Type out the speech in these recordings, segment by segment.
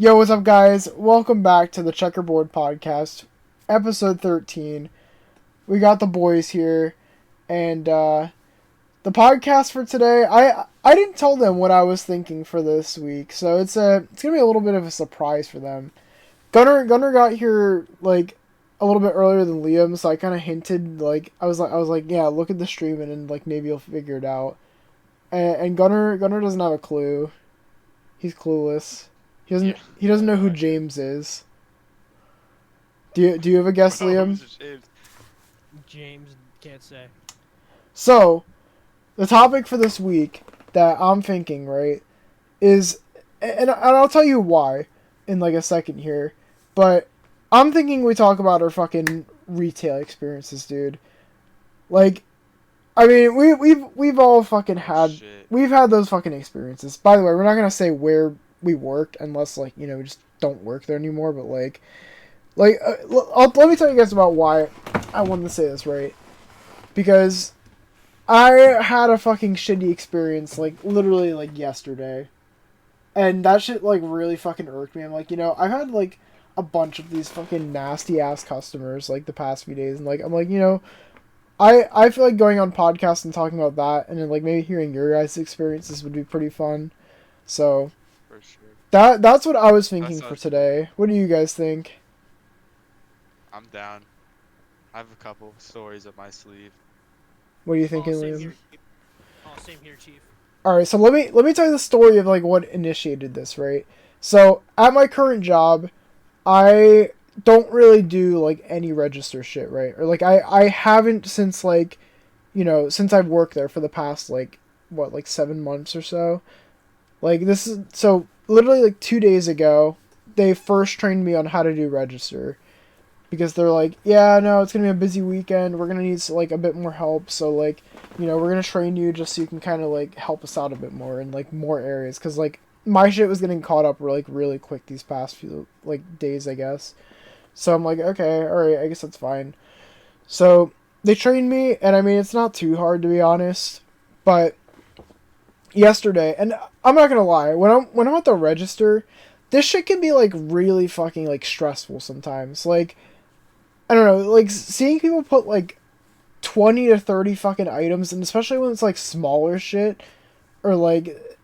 Yo, what's up, guys? Welcome back to the Checkerboard Podcast, episode 13. We got the boys here, and the podcast for today. I didn't tell them what I was thinking for this week, so it's gonna be a little bit of a surprise for them. Gunnar got here like a little bit earlier than Liam, so I kind of hinted I was like, yeah, look at the stream and then maybe you'll figure it out. And Gunnar doesn't have a clue. He's clueless. He doesn't know who James is. Do you have a guess, Liam? James can't say. So, the topic for this week that I'm thinking, right, is, and I'll tell you why in a second here, but I'm thinking we talk about our fucking retail experiences, dude. I mean, we've all fucking had, we've had those fucking experiences. By the way, we're not gonna say where we worked unless we just don't work there anymore, but let me tell you guys about why I wanted to say this, right? Because I had a fucking shitty experience literally yesterday, and that shit really fucking irked me. I'm I've had a bunch of these fucking nasty ass customers the past few days, and I'm I feel like going on podcasts and talking about that, and then maybe hearing your guys' experiences would be pretty fun. So For sure. that's what I was thinking for today. What do you guys think? I'm down. I have a couple stories up my sleeve. What are you thinking, Same Liam? here. Same here, Chief. All right, so let me tell you the story of what initiated this, right? So at my current job, I don't really do any register shit, right? Or I haven't since since I've worked there for the past 7 months or so. This is so literally 2 days ago, they first trained me on how to do register. Because they're yeah, no, it's gonna be a busy weekend. We're gonna need a bit more help. So we're gonna train you just so you can kind of help us out a bit more in more areas. Cause my shit was getting caught up really quick these past few days, I guess. So I'm okay, all right, I guess that's fine. So they trained me, and I mean it's not too hard to be honest. But yesterday, and I'm not gonna lie, when I'm at the register, this shit can be really fucking stressful sometimes. I don't know, seeing people put 20 to 30 fucking items, and especially when it's smaller shit, or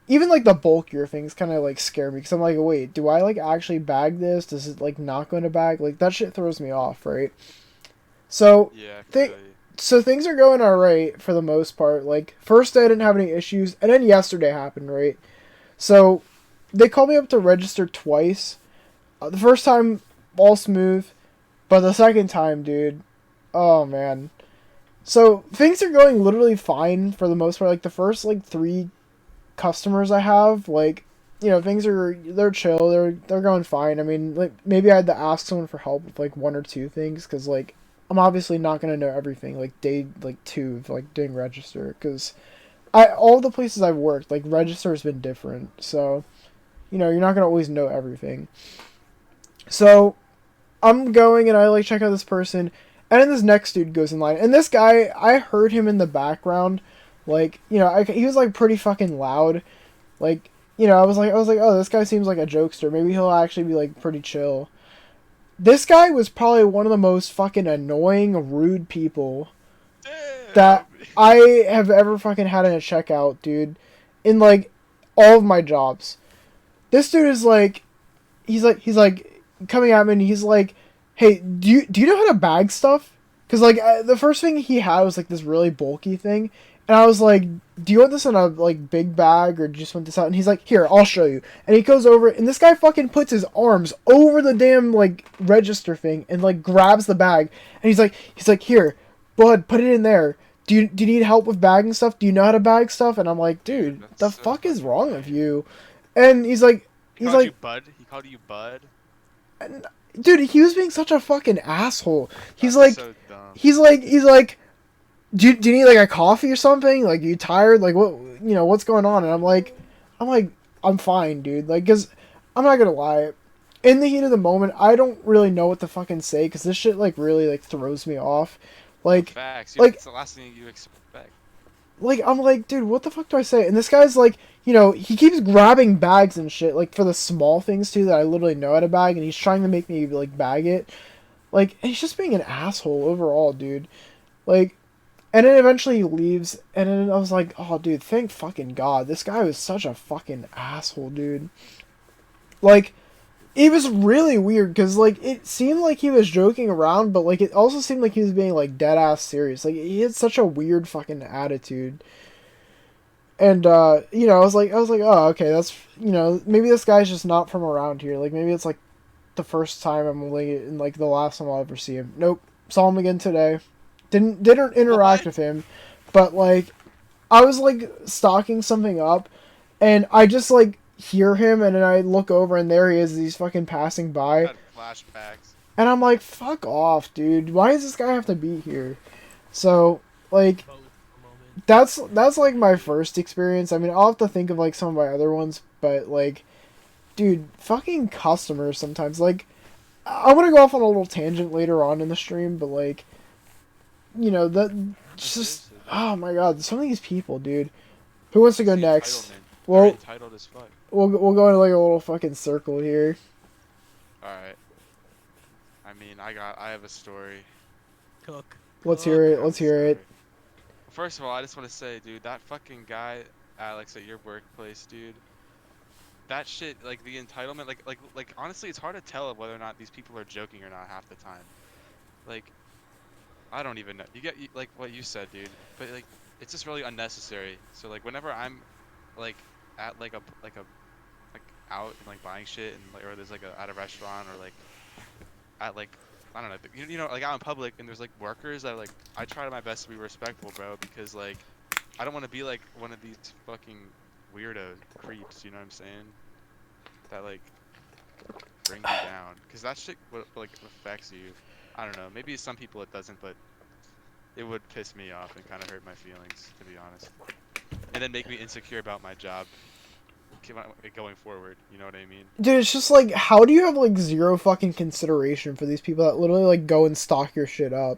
even the bulkier things kind of scare me, because I'm wait, do I actually bag this? Does it not go in a bag? That shit throws me off, right? So Yeah, so things are going alright for the most part. First day I didn't have any issues, and then yesterday happened, right? So they called me up to register twice. The first time all smooth, but the second time, dude, oh man. So things are going literally fine for the most part. The first 3 customers I have, things they're chill. They're going fine. I mean, maybe I had to ask someone for help with 1 or 2 things, because I'm obviously not gonna know everything day 2 of doing register, because all the places I've worked register has been different. So you're not gonna always know everything. So I'm going and I check out this person, and then this next dude goes in line, and this guy, I heard him in the background, he was pretty fucking loud, I was like, oh, this guy seems like a jokester, maybe he'll actually be pretty chill. This guy was probably one of the most fucking annoying, rude people that I have ever fucking had in a checkout, dude, in all of my jobs. This dude is he's coming at me, and he's hey, do you know how to bag stuff? Because the first thing he had was this really bulky thing, and I was do you want this in a big bag, or do you just want this out? And he's here, I'll show you. And he goes over, and this guy fucking puts his arms over the damn register thing and grabs the bag, and he's here, bud, put it in there. Do you need help with bagging stuff? Do you know how to bag stuff? And I'm dude, the fuck is wrong with you? And he's he called you bud. He called you bud. And, dude, he was being such a fucking asshole. He's so dumb. he's do you need a coffee or something? You tired? What, what's going on? And I'm fine, dude. Cause I'm not gonna lie, in the heat of the moment, I don't really know what to fucking say, cause this shit really throws me off. Facts. It's the last thing you expect. like, I'm like, dude, what the fuck do I say? And this guy's like, you know, he keeps grabbing bags and shit, like for the small things too that I literally know how to bag, and he's trying to make me like bag it. Like, and he's just being an asshole overall, dude. Like, and then eventually he leaves, and then I was like, oh, dude, thank fucking God. This guy was such a fucking asshole, dude. Like, it was really weird, because, like, it seemed like he was joking around, but, like, it also seemed like he was being, like, dead-ass serious. Like, he had such a weird fucking attitude. And, you know, I was like, oh, okay, that's, you know, maybe this guy's just not from around here. Like, maybe it's, like, the first time I'm only, and, like, the last time I'll ever see him. Nope. Saw him again today. Didn't interact What? with him, but like I was like stocking something up, and I just like hear him, and then I look over, and there he is. He's fucking passing by, Had flashbacks. and I'm like, "Fuck off, dude! Why does this guy have to be here?" So like Both for a moment. that's like my first experience. I mean, I'll have to think of like some of my other ones, but like, dude, fucking customers sometimes. Like, I want to go off on a little tangent later on in the stream, but like, you know that just Seriously, oh my god, some of these people, dude. Who wants to go it's the next? entitlement. They're Well, entitled as fuck. we'll go into like a little fucking circle here. Alright. I mean, I have a story. Cook. Let's Cook. hear I it. have Let's a hear it. story. First of all, I just want to say, dude, that fucking guy, Alex, at your workplace, dude. That shit, like the entitlement, like honestly, it's hard to tell whether or not these people are joking or not half the time. Like, I don't even know. You get like what you said, dude. But like, it's just really unnecessary. So like, whenever I'm like at like out and like buying shit and like, or there's like at a restaurant or like at like I don't know, you know, like out in public and there's like workers that like I try my best to be respectful, bro, because like I don't want to be like one of these fucking weirdo creeps. You know what I'm saying? That like bring you down, because that shit like affects you. I don't know. Maybe some people it doesn't, but it would piss me off and kind of hurt my feelings, to be honest, and then make me insecure about my job going forward. You know what I mean? Dude, it's just like, how do you have like zero fucking consideration for these people that literally like go and stock your shit up?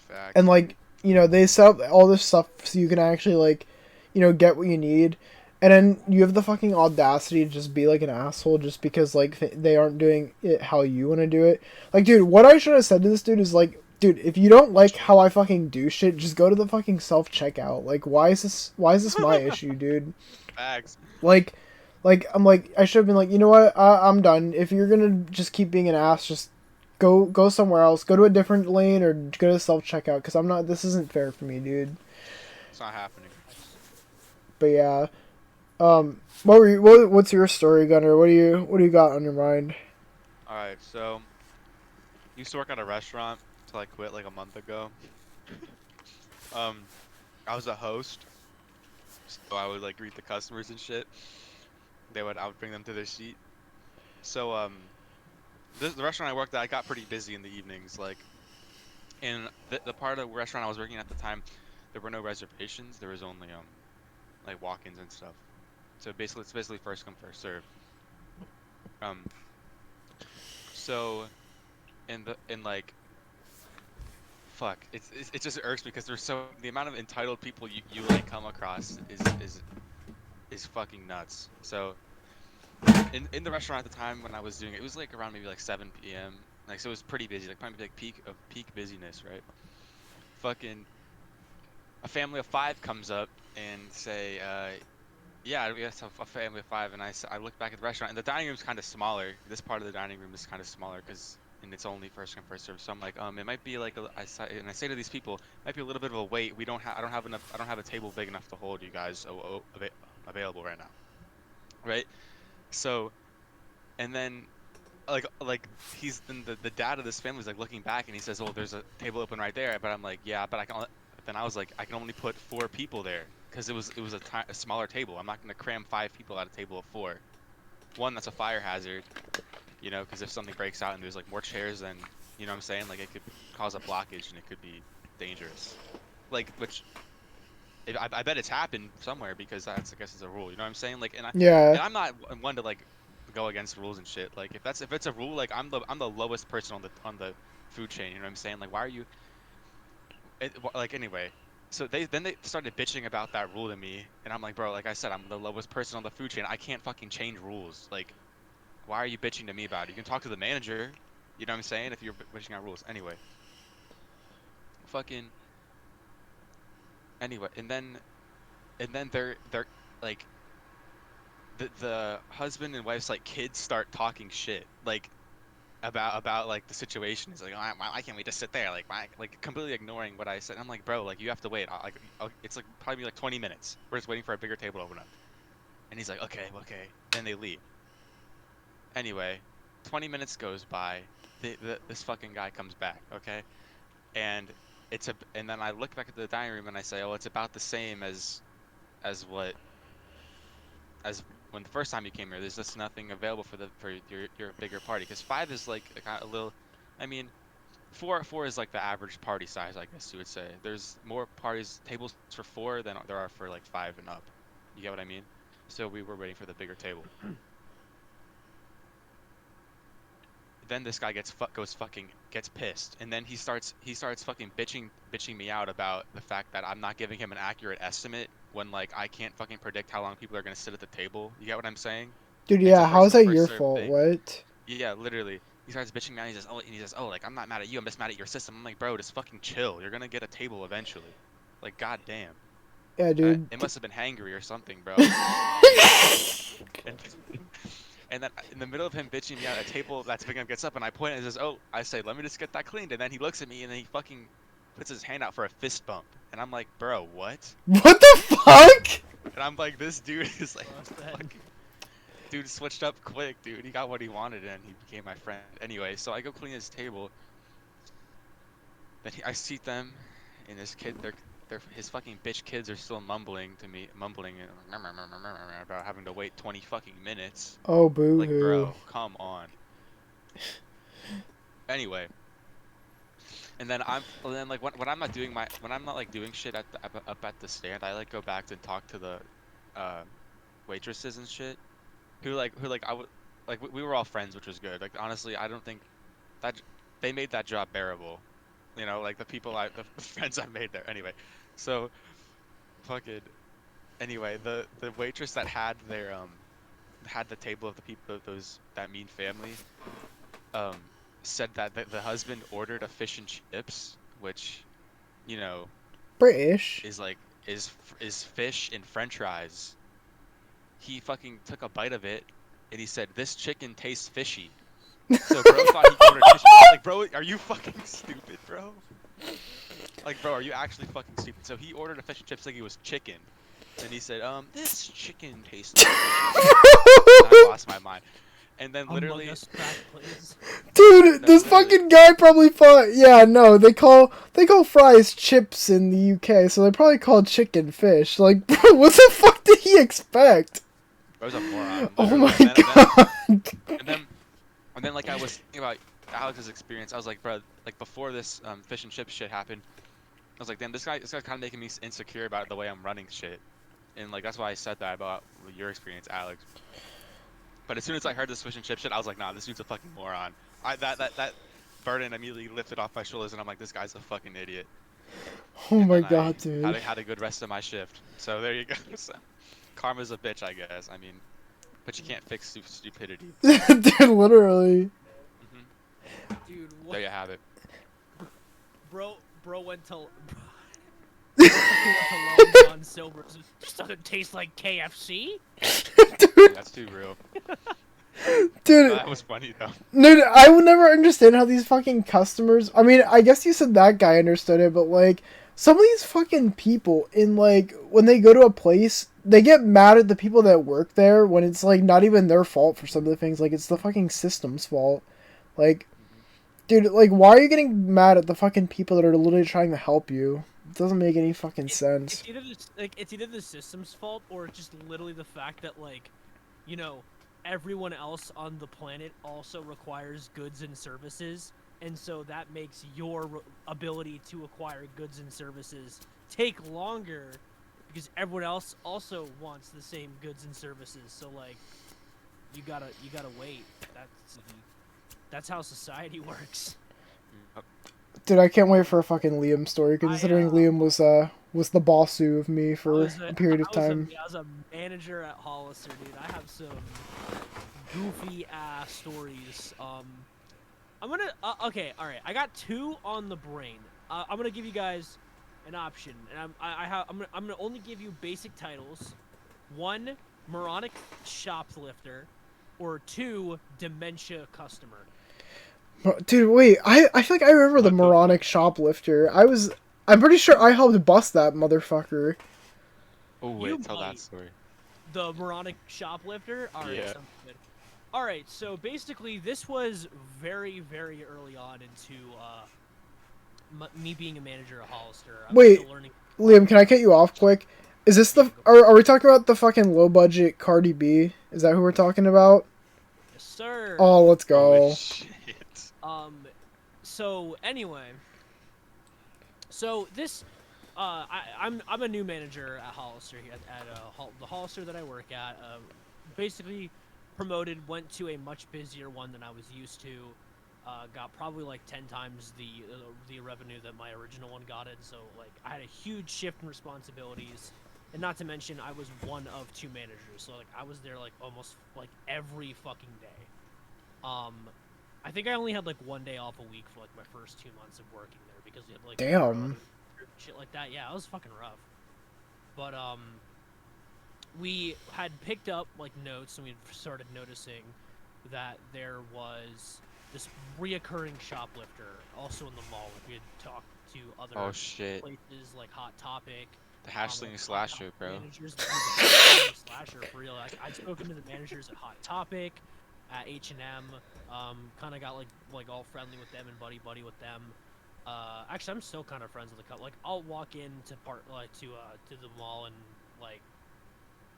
And Facts. like, you know, they set up all this stuff so you can actually like, you know, get what you need. And then you have the fucking audacity to just be like an asshole just because like they aren't doing it how you want to do it. Like, dude, what I should have said to this dude is like, dude, if you don't like how I fucking do shit, just go to the fucking self checkout. Like, why is this my issue, dude? Facts. Like, I'm like, I should have been like, you know what, I'm done. If you're gonna just keep being an ass, just go somewhere else. Go to a different lane or go to self checkout. Because I'm not. This isn't fair for me, dude. It's not happening. But yeah. What's your story, Gunnar? What do you got on your mind? All right, so used to work at a restaurant till I quit like a month ago. Um, I was a host, so I would like greet the customers and shit. I would bring them to their seat. So the restaurant I worked at, I got pretty busy in the evenings. Like, in the part of the restaurant I was working at the time, there were no reservations. There was only like walk-ins and stuff. So basically, it's basically first come first serve. Um, so in like fuck, it just irks me because there's so the amount of entitled people you like come across is fucking nuts. So in the restaurant at the time when I was doing it, it was like around maybe like 7 p.m. Like, so it was pretty busy, like probably like peak busyness, right? Fucking a family of five comes up and say, yeah, we have a family of five, and I look back at the restaurant, and the dining room's kind of smaller. This part of the dining room is kind of smaller because, and it's only first come first serve. So I'm like, it might be like and I say to these people, it might be a little bit of a wait. I don't have a table big enough to hold you guys available right now, right? So, and then like he's then the dad of this family is like looking back and he says, "Oh, there's a table open right there." But I'm like, "Yeah, but I can." But then I was like, "I can only put four people there because it was a smaller table. I'm not gonna cram five people at a table of four. One, that's a fire hazard, you know, because if something breaks out and there's like more chairs than you know what I'm saying, like it could cause a blockage and it could be dangerous. Like which I bet it's happened somewhere because that's I guess it's a rule. You know what I'm saying? Like Yeah. and I'm not one to like go against rules and shit. Like if it's a rule, like I'm the lowest person on the food chain. You know what I'm saying? Like why are you like anyway? So they started bitching about that rule to me, and I'm like, bro, like I said, I'm the lowest person on the food chain. I can't fucking change rules. Like, why are you bitching to me about it? You can talk to the manager. You know what I'm saying? If you're bitching out rules. Anyway, fucking anyway, and then they're like the husband and wife's like kids start talking shit like about like the situation. It's like, oh, why can't we just sit there? Like, why, like completely ignoring what I said. I'm like, bro, like you have to wait. It's like probably like 20 minutes. We're just waiting for a bigger table to open up. And he's like, okay, okay. Then they leave. Anyway, 20 minutes goes by. This fucking guy comes back, okay? And and then I look back at the dining room and I say, oh, it's about the same as what as when the first time you came here. There's just nothing available for your bigger party. Because 5 is like a little, I mean, four is like the average party size, I guess you would say. There's more tables for 4 than there are for like 5 and up. You get what I mean? So we were waiting for the bigger table. Then this guy gets pissed, and then he starts fucking bitching me out about the fact that I'm not giving him an accurate estimate when like I can't fucking predict how long people are gonna sit at the table. You get what I'm saying? Dude, It's a yeah, how is first come that first your served fault? thing. What? Yeah, literally. He starts bitching me out. He says, oh, like I'm not mad at you. I'm just mad at your system. I'm like, bro, just fucking chill. You're gonna get a table eventually. Like, goddamn. Yeah, dude. It must have been hangry or something, bro. And, and then in the middle of him bitching me out, a table that's big enough gets up, and I point and says, "Oh," I say, "Let me just get that cleaned." And then he looks at me, and then he fucking puts his hand out for a fist bump, and I'm like, "Bro, what?" What the fuck? And I'm like, "This dude is like, Lost that. fucking, dude switched up quick, dude. He got what he wanted, and he became my friend." Anyway, so I go clean his table. Then I seat them, and his fucking bitch kids are still mumbling and about having to wait 20 fucking minutes. Oh, boo Like, hoo. bro, come on. Anyway, and then like when I'm not like doing shit up at the stand, I like go back and talk to the uh, waitresses and shit who I would like we were all friends, which was good. Like honestly, I don't think that they made that job bearable. You know, like the friends I made there. Anyway, so fucking anyway, the waitress that had the table of the people of that mean family um said that the husband ordered a fish and chips, which, you know, British. is like is fish and French fries. He fucking took a bite of it, and he said, "This chicken tastes fishy." So bro thought he ordered fish. Like, bro, are you fucking stupid, bro? Like, bro, are you actually fucking stupid? So he ordered a fish and chips like it was chicken, and he said, "This chicken tastes like fishy." And I lost my mind. And then literally, Among Us crack, please. Dude, No, this literally. fucking guy probably thought, yeah, no, they call fries chips in the UK, so they probably call chicken fish. Like, bro, what the fuck did he expect? Bro's a moron. Oh Literally. my And then, god. and then, like, I was thinking about Alex's experience. I was like, bro, like before this fish and chips shit happened, I was like, damn, this guy's kind of making me insecure about the way I'm running shit. And like that's why I said that about your experience, Alex. But as soon as I heard this fish and chip shit, I was like, nah, this dude's a fucking moron. That burden immediately lifted off my shoulders, and I'm like, this guy's a fucking idiot. Oh And my then god, I dude. had a good rest of my shift. So there you go. So, karma's a bitch, I guess. I mean, but you can't fix stupidity. Dude, literally. Dude, what? There you have it. Bro went to Long John Silver's. This doesn't taste like KFC. Dude, That's too real. dude, That was funny though. dude, I would never understand how these fucking customers. I mean, I guess you said that guy understood it, but like, some of these fucking people, in like, when they go to a place, they get mad at the people that work there when it's like not even their fault for some of the things. Like, it's the fucking system's fault. Like, dude, like, why are you getting mad at the fucking people that are literally trying to help you? It doesn't make any fucking sense. It's either the system's fault or just literally the fact that, like, you know, everyone else on the planet also requires goods and services, and so that makes your ability to acquire goods and services take longer because everyone else also wants the same goods and services. So like, you gotta wait. That's how society works. Dude, I can't wait for a fucking Liam story, considering Liam was the bossu of me I for was a period of I was a, time. I was a manager at Hollister, dude. I have some goofy ass stories. I'm gonna okay, all right. I got 2 on the brain. I'm gonna give you guys an option, and I'm gonna only give you basic titles. 1, moronic shoplifter, or 2, dementia customer. Dude, wait, I feel like I remember the What the moronic shoplifter. I'm pretty sure I helped bust that motherfucker. Oh You wait, tell that might. story. The moronic shoplifter. All right, Yeah. sounds good. All right, so basically, this was very, very early on into me being a manager at Hollister. I was Wait, still learning. Liam, can I cut you off quick? Is this Yeah, the go. are we talking about the fucking low budget Cardi B? Is that who we're talking about? Yes, sir. Oh, let's Holy go. shit. So anyway, so this, I'm a new manager at Hollister at the Hollister that I work at. Basically, promoted, went to a much busier one than I was used to. Got probably like 10 times the revenue that my original one got in. So like I had a huge shift in responsibilities, and not to mention I was one of 2 managers. So like I was there like almost like every fucking day. I think I only had like 1 day off a week for like my first 2 months of working there because we had like Damn. shit like that. Yeah, it was fucking rough. But we had picked up like notes, and we started noticing that there was this reoccurring shoplifter also in the mall. Like we had talked to other Oh shit. places like Hot Topic. The hashling Like, slasher, Hot bro. Managers, the hashling slasher for real. I'd spoken to the managers at Hot Topic, at H&M. Kind of got like all friendly with them and buddy with them. Actually, I'm still kind of friends with a couple. Like I'll walk into to the mall and like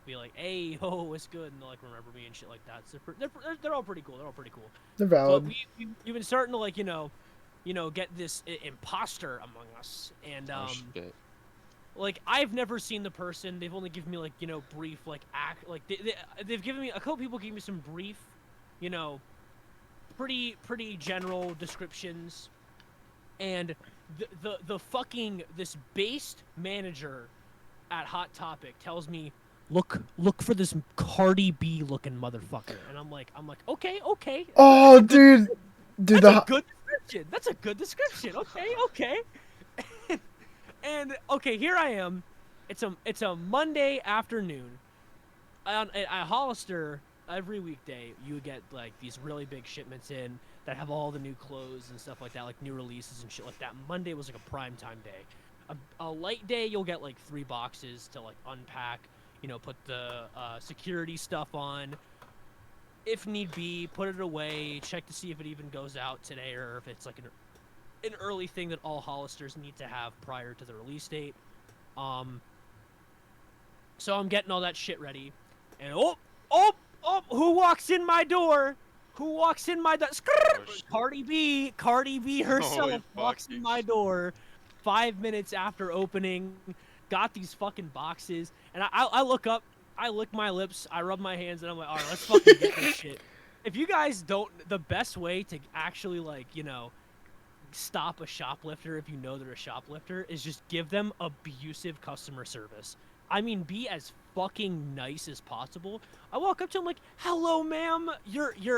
be like, "Hey, ho, what's good?" And they'll like remember me and shit like that. So they're all pretty cool. They're all pretty cool. They're But valid. we've been starting to like get this imposter among us, and Oh shit. like I've never seen the person. They've only given me like brief like they've given me a couple people gave me some brief, you know, pretty general descriptions, and the fucking this based manager at Hot Topic tells me, look for this Cardi B looking motherfucker, and I'm like okay. Oh, dude, That's a good description. That's a good description. Okay. And okay, here I am. It's a Monday afternoon. At Hollister, every weekday you would get like these really big shipments in that have all the new clothes and stuff like that, like new releases and shit like that. Monday was like a prime time day. A light day, you'll get like 3 boxes to like unpack, put the security stuff on. If need be, put it away, check to see if it even goes out today or if it's like an early thing that all Hollisters need to have prior to the release date. So I'm getting all that shit ready, and who walks in my door? Who walks in my door? Cardi B herself walks in my door 5 minutes after opening. Got these fucking boxes, and I look up, I lick my lips, I rub my hands, and I'm like, all right, let's fucking get this shit. If you guys don't, the best way to actually like stop a shoplifter if you know they're a shoplifter is just give them abusive customer service. I mean, be as fucking nice as possible. I walk up to him like, "Hello, ma'am.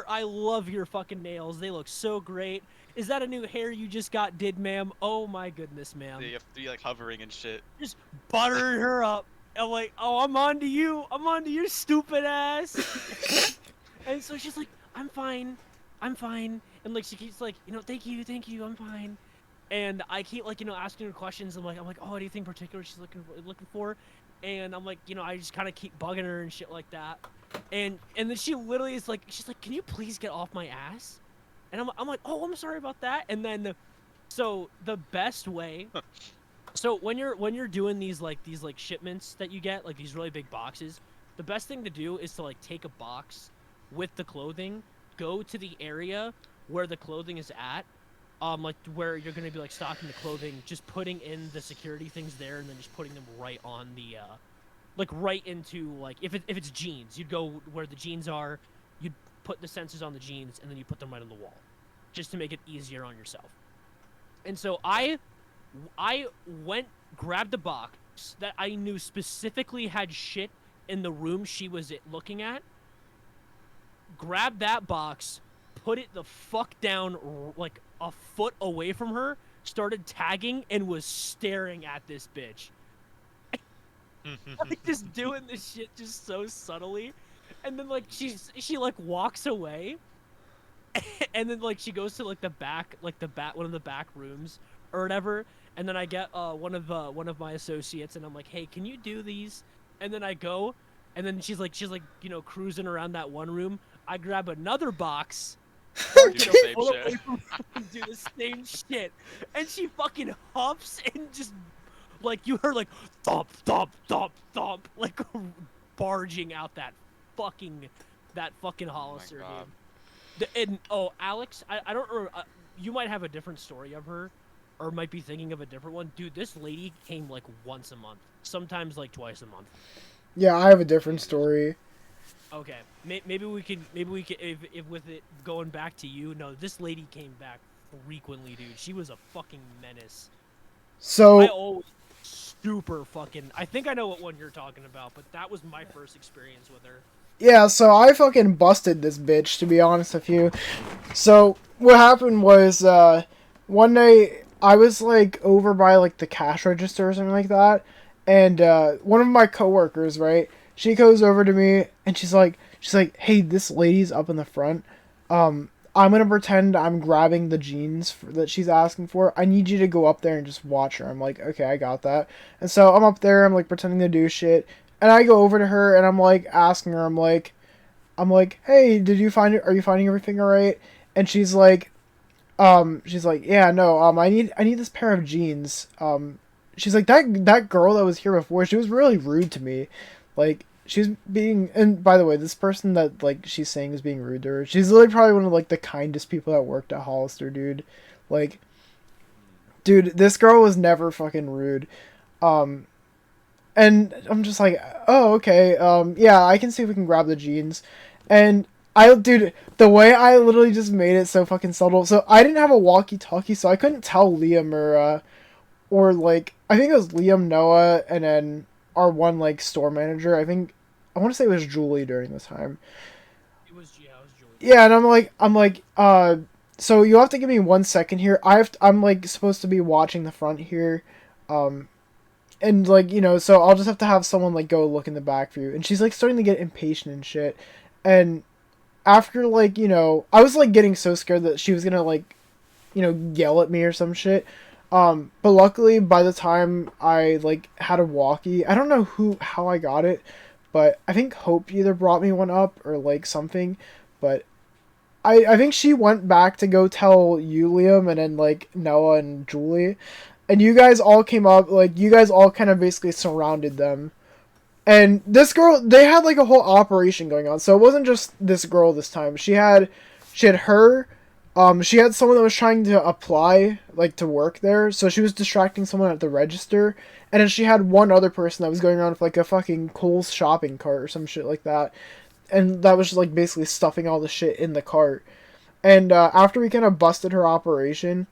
I love your fucking nails. They look so great. Is that a new hair you just got did, ma'am? Oh my goodness, ma'am." You have to be like hovering and shit. Just buttering her up. I'm like, "Oh, I'm on to you. I'm on to your stupid ass." And so she's like, I'm fine. And like she keeps like, thank you, I'm fine. And I keep like, asking her questions. I'm like, oh, anything particular she's looking for? And I'm like, I just kind of keep bugging her and shit like that. And then she literally is like, she's like, can you please get off my ass? And I'm like, oh, I'm sorry about that. And then, so the best way, so when you're doing these shipments that you get, like these really big boxes, the best thing to do is to like take a box with the clothing, go to the area where the clothing is at, like where you're gonna be like stocking the clothing, just putting in the security things there, and then just putting them right on the, like right into like if it's jeans, you'd go where the jeans are, you'd put the sensors on the jeans, and then you put them right on the wall, just to make it easier on yourself. And so I went, grabbed the box, that I knew specifically had shit in the room she was looking at, grabbed that box, put it the fuck down like a foot away from her, started tagging, and was staring at this bitch. Like, just doing this shit just so subtly. And then, like, she like, walks away. And then, like, she goes to, like, the back, like, one of the back rooms or whatever. And then I get one of my associates, and I'm like, hey, can you do these? And then I go, and then she's like, you know, cruising around that one room. I grab another box, Do the same shit. and do the same shit. And she fucking huffs and just, like, you heard, like, thump, thump, thump, thump, like, barging out that fucking Hollister, God. dude. And Alex, I don't remember. You might have a different story of her, or might be thinking of a different one. Dude, this lady came like once a month, sometimes like twice a month. Yeah, I have a different story. Okay, maybe we can if with it going back to you. No, this lady came back frequently, dude. She was a fucking menace. So I always super fucking. I think I know what one you're talking about, but that was my first experience with her. yeah, so I fucking busted this bitch, to be honest with you. So what happened was one night I was like over by like the cash register or something like that, and one of my coworkers, right? She goes over to me and she's like, hey, this lady's up in the front. I'm gonna pretend I'm grabbing the jeans that she's asking for. I need you to go up there and just watch her. I'm like, okay, I got that. And so I'm up there. I'm like pretending to do shit. And I go over to her and I'm like asking her. I'm like, hey, did you find it? Are you finding everything all right? And she's like, yeah, no. I need this pair of jeans. She's like, that girl that was here before, she was really rude to me. Like, she's being, and by the way, this person that, like, she's saying is being rude to her, she's literally probably one of, like, the kindest people that worked at Hollister, dude. Like, dude, this girl was never fucking rude. And I'm just like, oh, okay, yeah, I can see if we can grab the jeans. And dude, the way I literally just made it so fucking subtle, so I didn't have a walkie-talkie, so I couldn't tell Liam or, like, I think it was Liam, Noah, and then our one, like, store manager. I want to say it was Julie during this time. It was Julie. Yeah, and I'm like, so you have to give me 1 second here. I'm, like, supposed to be watching the front here, and, like, you know, so I'll just have to have someone, like, go look in the back for you. And she's, like, starting to get impatient and shit, and after, like, you know, I was, like, getting so scared that she was gonna, like, you know, yell at me or some shit. But luckily, by the time I, like, had a walkie, I don't know how I got it, but I think Hope either brought me one up or, like, something, but I think she went back to go tell you, Liam, and then, like, Noah and Julie, and you guys all came up, like, you guys all kind of basically surrounded them, and this girl, they had, like, a whole operation going on, so it wasn't just this girl this time. She had her. She had someone that was trying to apply, like, to work there, so she was distracting someone at the register, and then she had one other person that was going around with, like, a fucking Kohl's shopping cart or some shit like that, and that was just, like, basically stuffing all the shit in the cart. And, after we kind of busted her operation,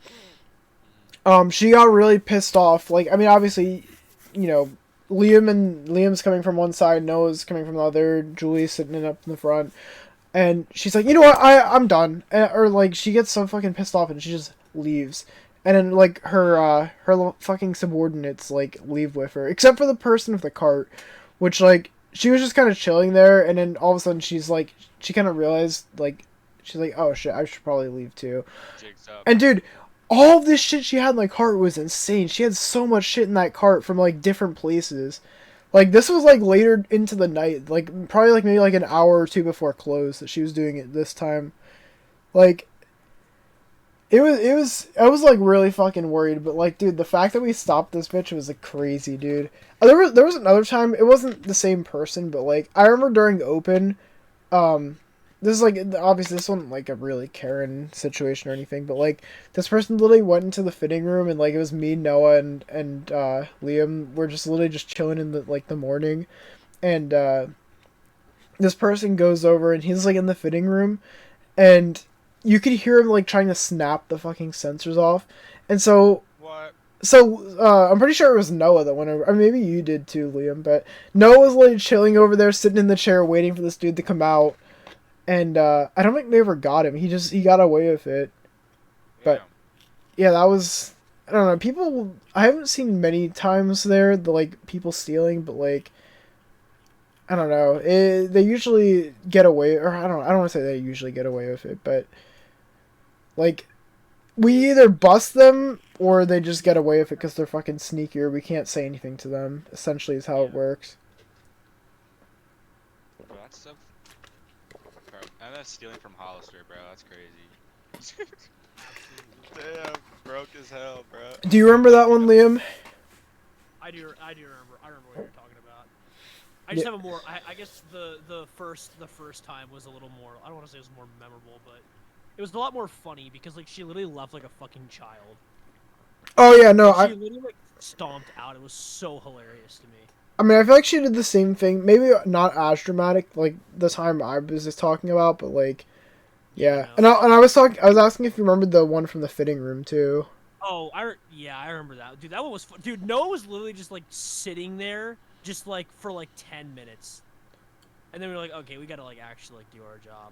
she got really pissed off. Like, I mean, obviously, you know, Liam's coming from one side, Noah's coming from the other, Julie's sitting up in the front. And she's like, you know what, I'm done. Or, like, she gets so fucking pissed off and she just leaves. And then, like, her fucking subordinates, like, leave with her. Except for the person with the cart. Which, like, she was just kind of chilling there. And then all of a sudden she's like, she kind of realized, like, she's like, oh shit, I should probably leave too. Jigs up. And dude, all of this shit she had in the cart was insane. She had so much shit in that cart from, like, different places. Like, this was, like, later into the night. Like, probably, like, maybe, like, an hour or two before close that she was doing it this time. Like, I was, like, really fucking worried. But, like, dude, the fact that we stopped this bitch was, like, crazy, dude. There was another time, it wasn't the same person, but, like, I remember during Open, this is, like, obviously this wasn't, like, a really Karen situation or anything, but, like, this person literally went into the fitting room, and, like, it was me, Noah, and Liam were just literally just chilling in the, like, the morning, and, this person goes over, and he's, like, in the fitting room, and you could hear him, like, trying to snap the fucking sensors off, and so, What? So I'm pretty sure it was Noah that went over. Or maybe you did too, Liam. But Noah was like chilling over there, sitting in the chair, waiting for this dude to come out. And I don't think they ever got him. He got away with it. But Damn. yeah, that was, I don't know. People, I haven't seen many times there the like people stealing, but like I don't know. They usually get away, or I don't want to say they usually get away with it, but like we either bust them or they just get away with it because they're fucking sneaky or we can't say anything to them. Essentially, is how it Yeah. works. Bro, that's so. Bro, and that's stealing from Hollister, bro. That's crazy. Absolutely. Damn, broke as hell, bro. Do you remember that one, Liam? I do remember. I remember what you're talking about. I Yeah. just have a more. I guess the first time was a little more. I don't want to say it was more memorable, but it was a lot more funny because like she literally left like a fucking child. Oh yeah, no, Like, she literally like stomped out. It was so hilarious to me. I mean, I feel like she did the same thing. Maybe not as dramatic, like the time I was just talking about, but like, yeah. No. And I was talking. I was asking if you remembered the one from the fitting room too. Oh, yeah, I remember that. Dude, that one was fun. Dude, Noah was literally just like sitting there, just like for like 10 minutes, and then we were like, okay, we gotta like actually like do our job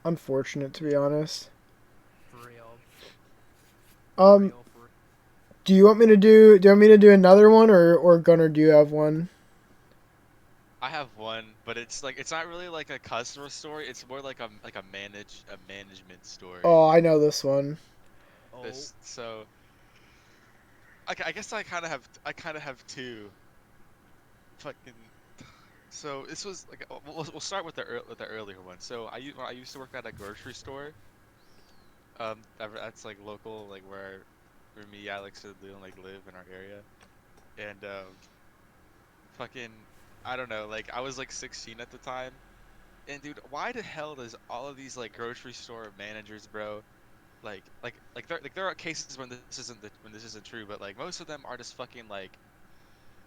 Unfortunate, to be honest. for real. Um, Real for real. do you want me to do? Do you want me to do another one, or Gunnar? Do you have one? I have one, but it's like it's not really like a customer story. It's more like a management story. Oh, I know this one. Oh, This so I guess I kind of have two. Fucking. So this was like we'll start with the earlier one. So when I used to work at a grocery store. That's like local, like where me, Alex, and Leon like live in our area, and fucking I don't know, like I was like 16 at the time, and dude, why the hell does all of these like grocery store managers, bro, there are cases when when this isn't true, but like most of them are just fucking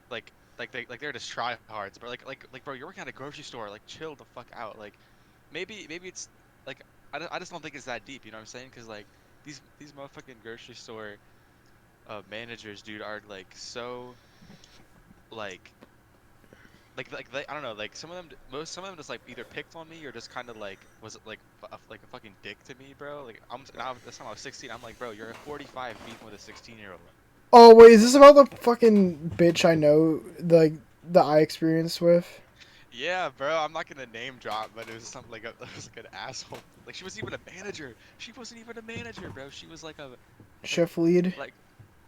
they're just tryhards, but like bro, you're working at a grocery store, like chill the fuck out, like maybe it's like I just don't think it's that deep, you know what I'm saying? Because like these motherfucking grocery store managers, dude, are like so like they I don't know, like some of them just like either picked on me or just kind of like was like like a fucking dick to me, bro. Like I'm now this time I was 16, I'm like, bro, you're a 45 beefing with a 16-year-old. Oh wait, is this about the fucking bitch I know, like that I experienced with? Yeah, bro, I'm not gonna name drop, but it was something like it was like an asshole. Like she wasn't even a manager. She wasn't even a manager, bro. She was like Shift lead. like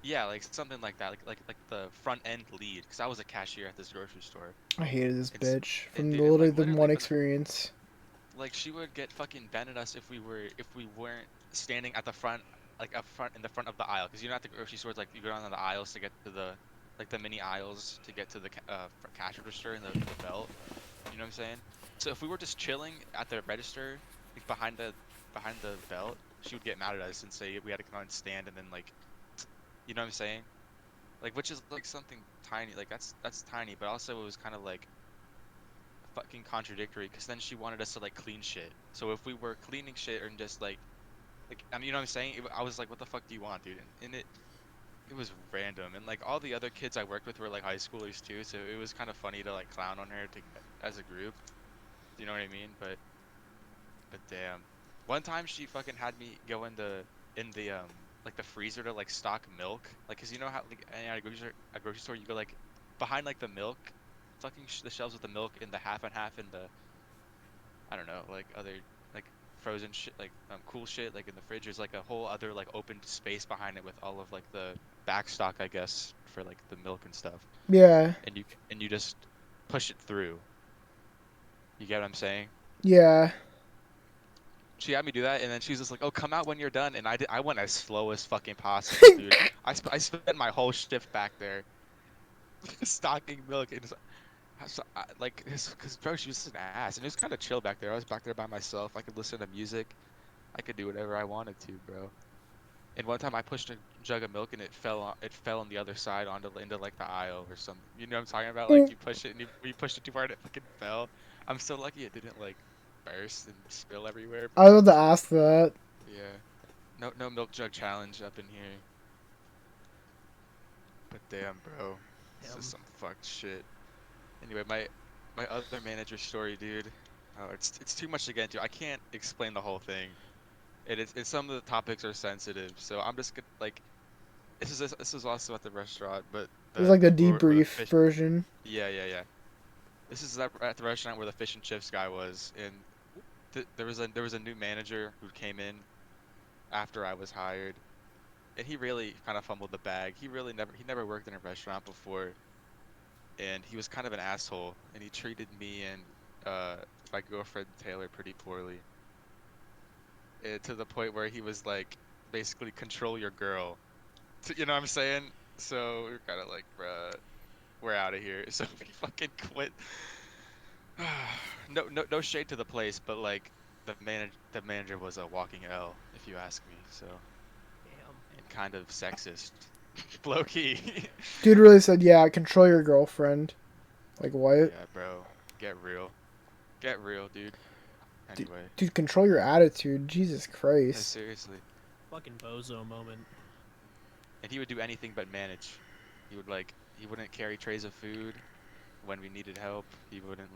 yeah, like something like that, like the front end lead, because I was a cashier at this grocery store. I hated this It's bitch and from dude, and literally like the one literally, but experience. like she would get fucking bent at us if we weren't standing at the front, like up front in the front of the aisle, because you know at the grocery stores like you go down the aisles to get to the like the mini aisles to get to the cash register and the belt. You know what I'm saying? So if we were just chilling at the register, like behind the belt, she would get mad at us and say we had to come out and stand and then like, you know what I'm saying? Like which is like something tiny, like that's tiny, but also it was kind of like fucking contradictory because then she wanted us to like clean shit. So if we were cleaning shit and just like I mean, you know what I'm saying? I was like, what the fuck do you want, dude? And it was random, and like all the other kids I worked with were like high schoolers too, so it was kind of funny to like clown on her to as a group. You know what I mean? But damn, one time she fucking had me go in the like the freezer to like stock milk, like, cause you know how like at a grocery store you go like behind like the milk, fucking the shelves with the milk in the half and half in the I don't know, like other like frozen shit, like cool shit, like in the fridge. There's like a whole other like open space behind it with all of like the back stock, I guess, for like the milk and stuff. Yeah, And you just push it through. You get what I'm saying? yeah. She had me do that, and then she was just like, "Oh, come out when you're done." And I went as slow as fucking possible, dude. I spent my whole shift back there stocking milk, and like, cause bro, she was just an ass, and it was kind of chill back there. I was back there by myself. I could listen to music. I could do whatever I wanted to, bro. And one time I pushed a jug of milk and it fell on the other side into like the aisle or something. You know what I'm talking about? Like you push it and you pushed it too far and it fucking fell. I'm so lucky it didn't like burst and spill everywhere, I was but about to ask that. yeah. No milk jug challenge up in here. But damn, bro, this is some fucked shit. Anyway, my other manager story, dude. It's too much to get into. I can't explain the whole thing. It's some of the topics are sensitive, so I'm just gonna like. This is also at the restaurant, but It was like the where the debrief version. yeah. This is at the restaurant where the fish and chips guy was, and there was a new manager who came in after I was hired, and he really kind of fumbled the bag. He never worked in a restaurant before, and he was kind of an asshole, and he treated me and my girlfriend Taylor pretty poorly. To the point where he was like, basically control your girl. You know what I'm saying? So we're kind of like, bruh, we're out of here. So we fucking quit. No shade to the place, but like the manager was a walking L, if you ask me. So, and kind of sexist, low key. Dude really said, "Yeah, control your girlfriend." Like what? Yeah, bro, get real, dude. Anyway, Dude, control your attitude. Jesus yeah, Christ. seriously. Fucking bozo moment. And he would do anything but manage. He wouldn't carry trays of food when we needed help. He wouldn't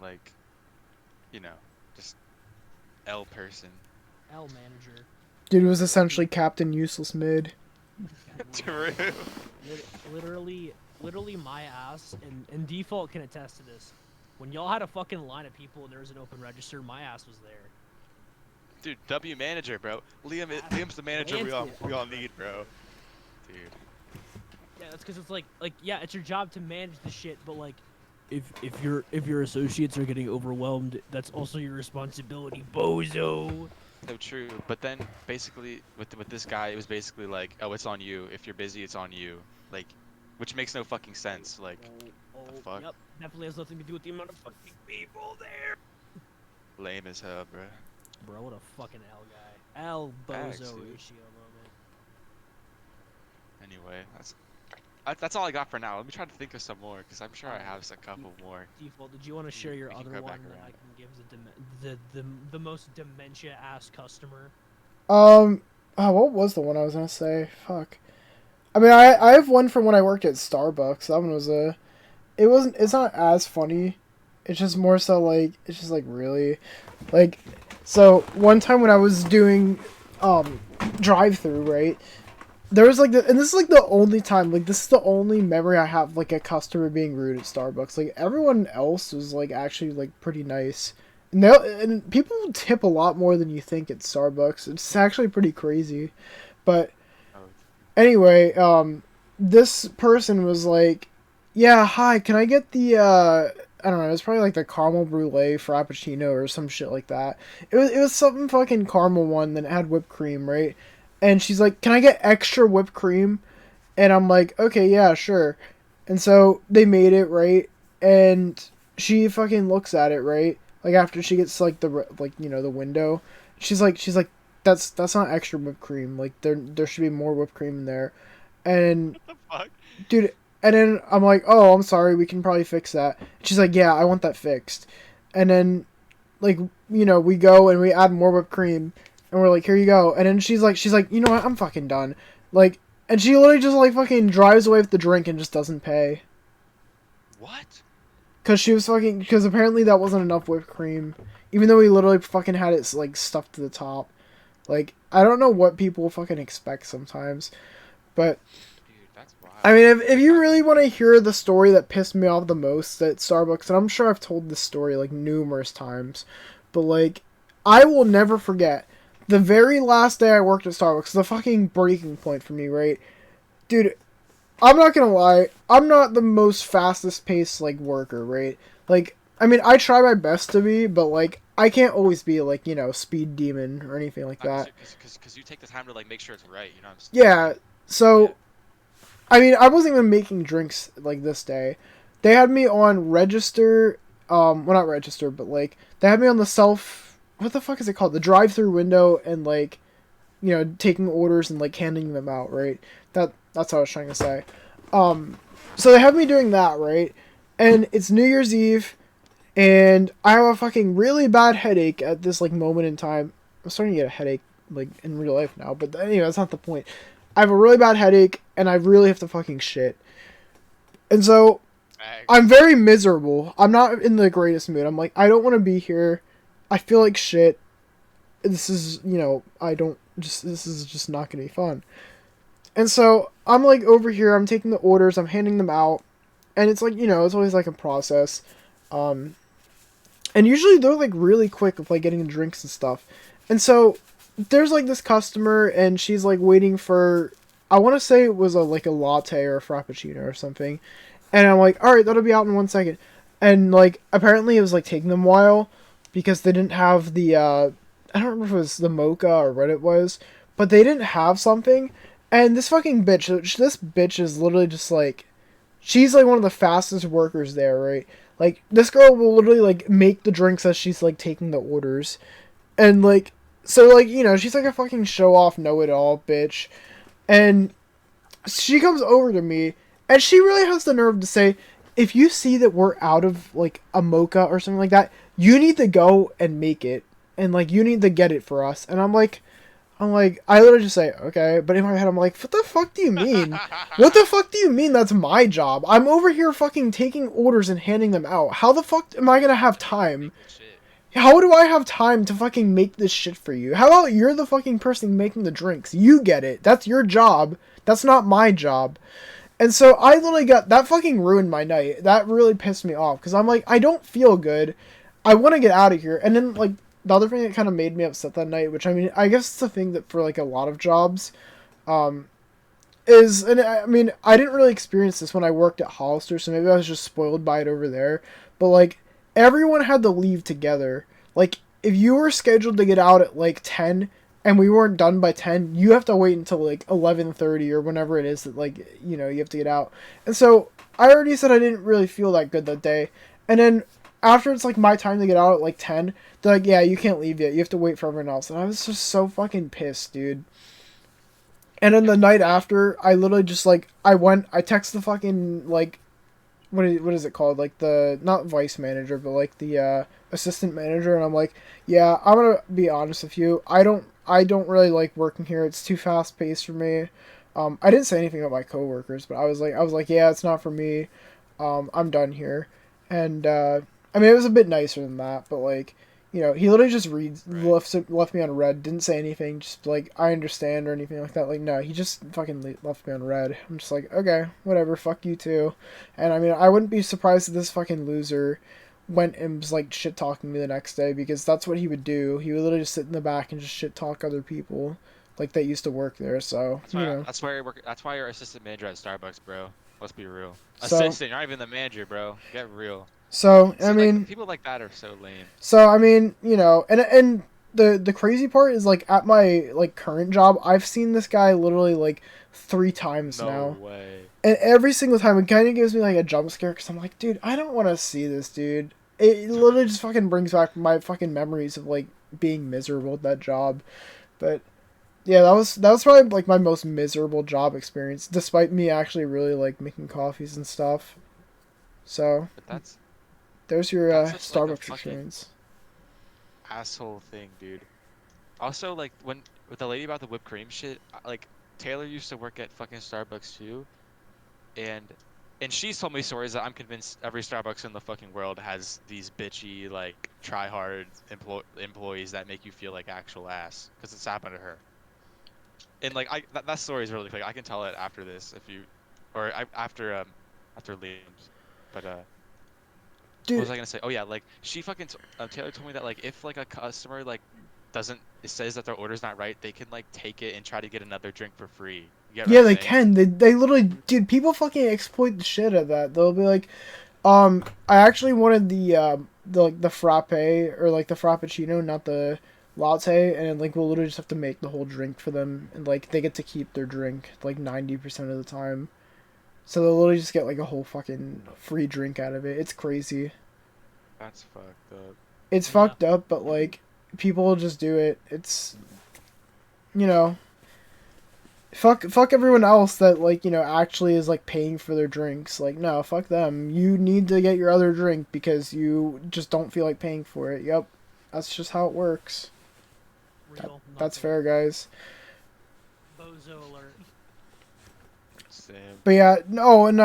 just L person. L manager. Dude was essentially Captain Useless Mid. True. Literally my ass, and Default can attest to this. When y'all had a fucking line of people and there was an open register, my ass was there. Dude, W manager, bro. Liam's the manager we all need, bro. Dude. Yeah, that's because it's like yeah, it's your job to manage the shit, but like, if your associates are getting overwhelmed, that's also your responsibility, bozo. No, true. But then basically with this guy, it was basically like, oh, it's on you. If you're busy, it's on you. Like, which makes no fucking sense. Like, the fuck? Yep, definitely has nothing to do with the amount of fucking people there. Lame as hell, bro. Bro, what a fucking L guy. L bozo Facts, dude. ratio moment. Anyway, that's all I got for now. Let me try to think of some more, because I'm sure I have a couple more. Default, did you want to share your we can other go one back that I around. can give the most dementia ass customer? Oh, what was the one I was gonna say? Fuck. I mean, I have one from when I worked at Starbucks. That one was it's not as funny. It's just more so like, it's just like really, like, so one time when I was doing, drive-through, right? There was like and this is like the only time, like this is the only memory I have like a customer being rude at Starbucks. Like everyone else was like actually like pretty nice. And people tip a lot more than you think at Starbucks. It's actually pretty crazy. But anyway, this person was like, "Yeah, hi, can I get the I don't know, it was probably like the caramel brulee frappuccino or some shit like that. It was something fucking caramel one that had whipped cream, right?" And she's like, "Can I get extra whipped cream?" And I'm like, "Okay, yeah, sure." And so they made it, right? And she fucking looks at it, right? Like after she gets like the window, she's like, that's not extra whipped cream. Like there should be more whipped cream in there. And What the fuck? dude, and then I'm like, "Oh, I'm sorry, we can probably fix that." She's like, "Yeah, I want that fixed." And then like, we go and we add more whipped cream. And we're like, "Here you go." And then she's like, "You know what? I'm fucking done." Like, and she literally just like fucking drives away with the drink and just doesn't pay. What? Because apparently that wasn't enough whipped cream. Even though we literally fucking had it like stuffed to the top. Like, I don't know what people fucking expect sometimes. But, Dude, that's wild. I mean, if you really want to hear the story that pissed me off the most at Starbucks, and I'm sure I've told this story like numerous times. But like, I will never forget. The very last day I worked at Starbucks, the fucking breaking point for me, right? Dude, I'm not gonna lie, I'm not the most fastest paced, like, worker, right? Like, I mean, I try my best to be, but, like, I can't always be, like, speed demon or anything like that. Because you take the time to, like, make sure it's right, you know what I'm saying? Yeah, so, I mean, I wasn't even making drinks, like, this day. They had me on register, well, not register, but, like, they had me on the what the fuck is it called? The drive-through window and, like, taking orders and, like, handing them out, right? That's what I was trying to say. So they have me doing that, right? And it's New Year's Eve, and I have a fucking really bad headache at this, like, moment in time. I'm starting to get a headache, like, in real life now, but anyway, that's not the point. I have a really bad headache, and I really have to fucking shit. And so Facts. I'm very miserable. I'm not in the greatest mood. I'm like, I don't want to be here. I feel like shit. This is, this is just not going to be fun. And so I'm like over here, I'm taking the orders, I'm handing them out. And it's like, it's always like a process. And usually they're like really quick with like getting drinks and stuff. And so there's like this customer and she's like waiting for, I want to say it was like a latte or a frappuccino or something. And I'm like, all right, that'll be out in 1 second. And like apparently it was like taking them a while because they didn't have the I don't remember if it was the mocha or what it was, but they didn't have something. And this fucking bitch, this bitch is literally just like, she's like one of the fastest workers there, right? Like this girl will literally like make the drinks as she's like taking the orders. And like, so like, she's like a fucking show off know it all bitch. And she comes over to me and she really has the nerve to say, if you see that we're out of like a mocha or something like that, you need to go and make it. And like, you need to get it for us. And I'm like, I literally just say, okay. But in my head, I'm like, what the fuck do you mean? What the fuck do you mean that's my job? I'm over here fucking taking orders and handing them out. How the fuck am I gonna have time? How do I have time to fucking make this shit for you? How about you're the fucking person making the drinks? You get it. That's your job. That's not my job. And so I literally that fucking ruined my night. That really pissed me off. Because I'm like, I don't feel good. I want to get out of here. And then like, the other thing that kind of made me upset that night, which I mean, I guess it's a thing that for like a lot of jobs, is, and I mean, I didn't really experience this when I worked at Hollister, so maybe I was just spoiled by it over there, but like, everyone had to leave together. Like, if you were scheduled to get out at like 10, and we weren't done by 10, you have to wait until like 11:30 or whenever it is that like, you have to get out. And so, I already said I didn't really feel that good that day, and then after it's like my time to get out at like 10, they're like, yeah, you can't leave yet. You have to wait for everyone else. And I was just so fucking pissed, dude. And then the night after, I literally just like, I texted the fucking like, what is it called? Like the, not vice manager, but like the assistant manager. And I'm like, yeah, I'm going to be honest with you. I don't really like working here. It's too fast paced for me. I didn't say anything about my coworkers, but I was like, yeah, it's not for me. I'm done here. And, I mean, it was a bit nicer than that, but like, he literally just left me on red, didn't say anything, just like, I understand or anything like that. Like, no, he just fucking left me on red. I'm just like, okay, whatever, fuck you too. And I mean, I wouldn't be surprised if this fucking loser went and was like shit talking me the next day, because that's what he would do. He would literally just sit in the back and just shit talk other people, like that used to work there. So That's why you're assistant manager at Starbucks, bro. Let's be real. So, Assistant, you're not even the manager, bro. Get real. So See, I mean, people like that are so lame. So I mean, and the crazy part is like at my like current job, I've seen this guy literally like 3 times now. No way. And every single time it kind of gives me like a jump scare because I'm like, dude, I don't want to see this dude. It literally just fucking brings back my fucking memories of like being miserable at that job. But yeah, that was probably like my most miserable job experience, despite me actually really like making coffees and stuff. So But there's your that's just like a Starbucks fucking experience. asshole thing, dude. Also, like with the lady about the whipped cream shit, like Taylor used to work at fucking Starbucks too, and she's told me stories that I'm convinced every Starbucks in the fucking world has these bitchy like try hard employees that make you feel like actual ass, because it's happened to her. And like that story is really quick. I can tell it after this after Liam's, but Dude, what was I gonna say? Oh yeah, like she fucking Taylor told me that like if like a customer like it says that their order's not right, they can like take it and try to get another drink for free. You get what yeah, I'm they saying? can. They literally, dude, people fucking exploit the shit out of that. They'll be like, I actually wanted the frappe or like the frappuccino, not the latte, and like we'll literally just have to make the whole drink for them, and like they get to keep their drink like 90% of the time. So they'll literally just get like a whole fucking free drink out of it. It's crazy. That's fucked up. It's Yeah. fucked up, but like people will just do it. It's fuck everyone else that like actually is like paying for their drinks. Like no, fuck them. You need to get your other drink because you just don't feel like paying for it. Yep, that's just how it works. Real. That's nothing. fair, guys. Bozo alert. Same. But yeah, no, and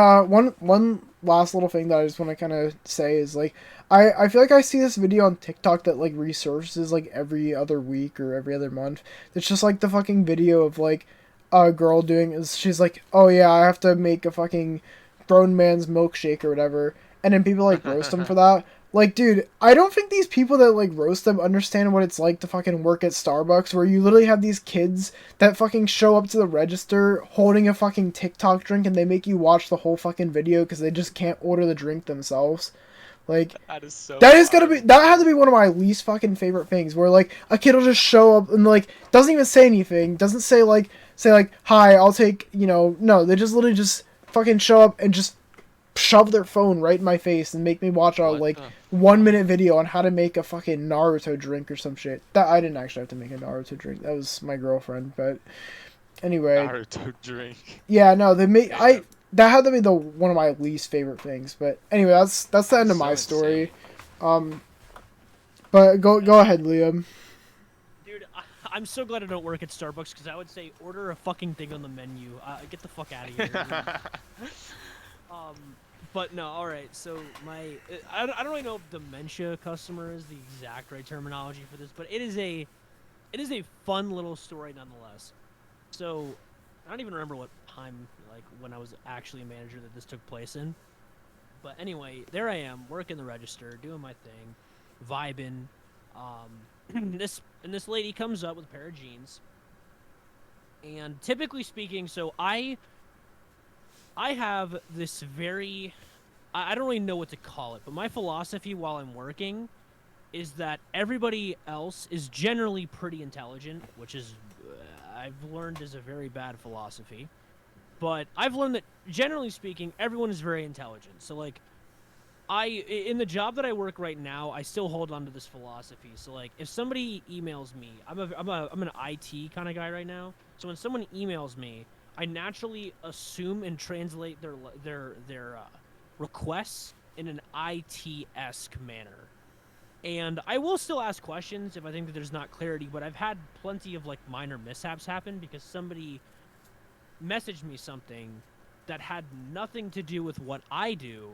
one last little thing that I just want to kind of say is like I feel like I see this video on TikTok that like resurfaces like every other week or every other month. It's just like the fucking video of like a girl doing is she's like, oh yeah, I have to make a fucking grown man's milkshake or whatever, and then people like roast them for that. Like, dude, I don't think these people that like roast them understand what it's like to fucking work at Starbucks, where you literally have these kids that fucking show up to the register holding a fucking TikTok drink and they make you watch the whole fucking video because they just can't order the drink themselves. Like, That is so. that is gonna be that had to be one of my least fucking favorite things. Where like a kid will just show up and like doesn't even say anything, doesn't say like hi, I'll take no, they just literally just fucking show up and just shove their phone right in my face and make me watch a like 1 minute video on how to make a fucking Naruto drink or some shit. That I didn't actually have to make a Naruto drink. That was my girlfriend, but anyway. Naruto drink. Yeah, no, they made that had to be the one of my least favorite things. But anyway, that's the end of my story. But go ahead, Liam. Dude, I'm so glad I don't work at Starbucks because I would say order a fucking thing on the menu. Get the fuck out of here. But no, all right. So I don't really know if dementia customer is the exact right terminology for this, but it is a fun little story nonetheless. So I don't even remember what time, like when I was actually a manager, that this took place in. But anyway, there I am working the register, doing my thing, vibing. This lady comes up with a pair of jeans, and typically speaking, so I have this very, I don't really know what to call it, but my philosophy while I'm working is that everybody else is generally pretty intelligent, which is, I've learned is a very bad philosophy. But I've learned that, generally speaking, everyone is very intelligent. So, like, in the job that I work right now, I still hold on to this philosophy. So, like, if somebody emails me, I'm an IT kind of guy right now. So when someone emails me, I naturally assume and translate their requests in an IT-esque manner. And I will still ask questions if I think that there's not clarity, but I've had plenty of like minor mishaps happen because somebody messaged me something that had nothing to do with what I do,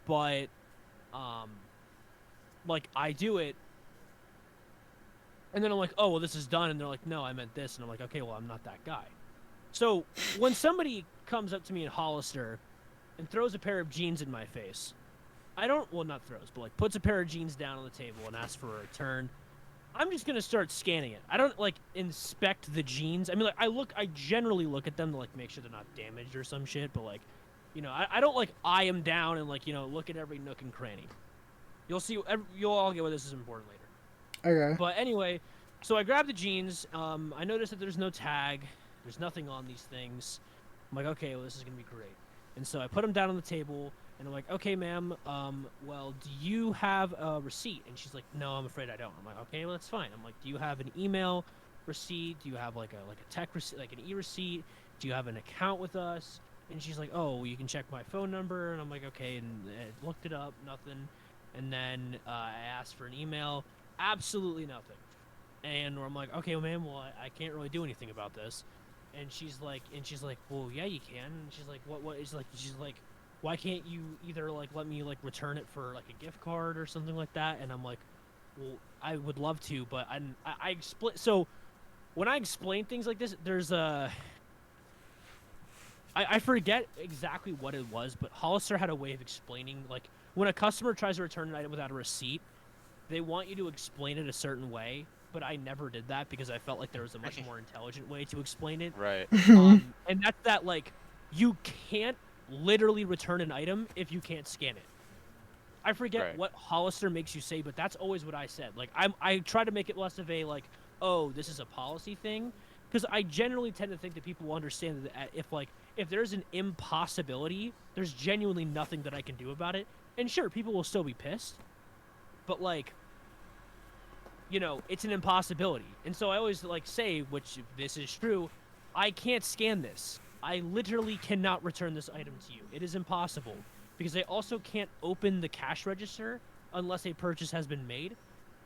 but like I do it, and then I'm like, oh well, this is done, and they're like, no, I meant this, and I'm like, okay, well, I'm not that guy. So when somebody comes up to me in Hollister and throws a pair of jeans in my face, not throws, but like puts a pair of jeans down on the table and asks for a return, I'm just gonna start scanning it. I don't like inspect the jeans. I mean, like I generally look at them to like make sure they're not damaged or some shit, but like, I don't like eye them down and like, look at every nook and cranny. You'll all get why this is important later. Okay. But anyway, so I grabbed the jeans. I noticed that there's no tag. There's nothing on these things. I'm like, okay, well, this is gonna be great. And so I put them down on the table, and I'm like, okay, ma'am, well, do you have a receipt? And she's like, no, I'm afraid I don't. I'm like, okay, well, that's fine. I'm like, do you have an email receipt? Do you have like a tech receipt, like an e-receipt? Do you have an account with us? And she's like, oh, well, you can check my phone number. And I'm like, okay, and I looked it up, nothing. And then I asked for an email, absolutely nothing. And I'm like, okay, well, ma'am, well, I can't really do anything about this. And she's like, well, yeah, you can. And she's like, what? She's like, why can't you either like let me like return it for like a gift card or something like that? And I'm like, well, I would love to, but I explain. So when I explain things like this, there's I forget exactly what it was, but Hollister had a way of explaining, like, when a customer tries to return an item without a receipt, they want you to explain it a certain way, but I never did that because I felt like there was a much more intelligent way to explain it. Right. And that's that, like, you can't literally return an item if you can't scan it. I forget what Hollister makes you say, but that's always what I said. Like, I try to make it less of a, like, oh, this is a policy thing, because I generally tend to think that people will understand that if there's an impossibility, there's genuinely nothing that I can do about it. And sure, people will still be pissed, but like, it's an impossibility. And so I always like say, which this is true, I can't scan this. I literally cannot return this item to you. It is impossible, because I also can't open the cash register unless a purchase has been made.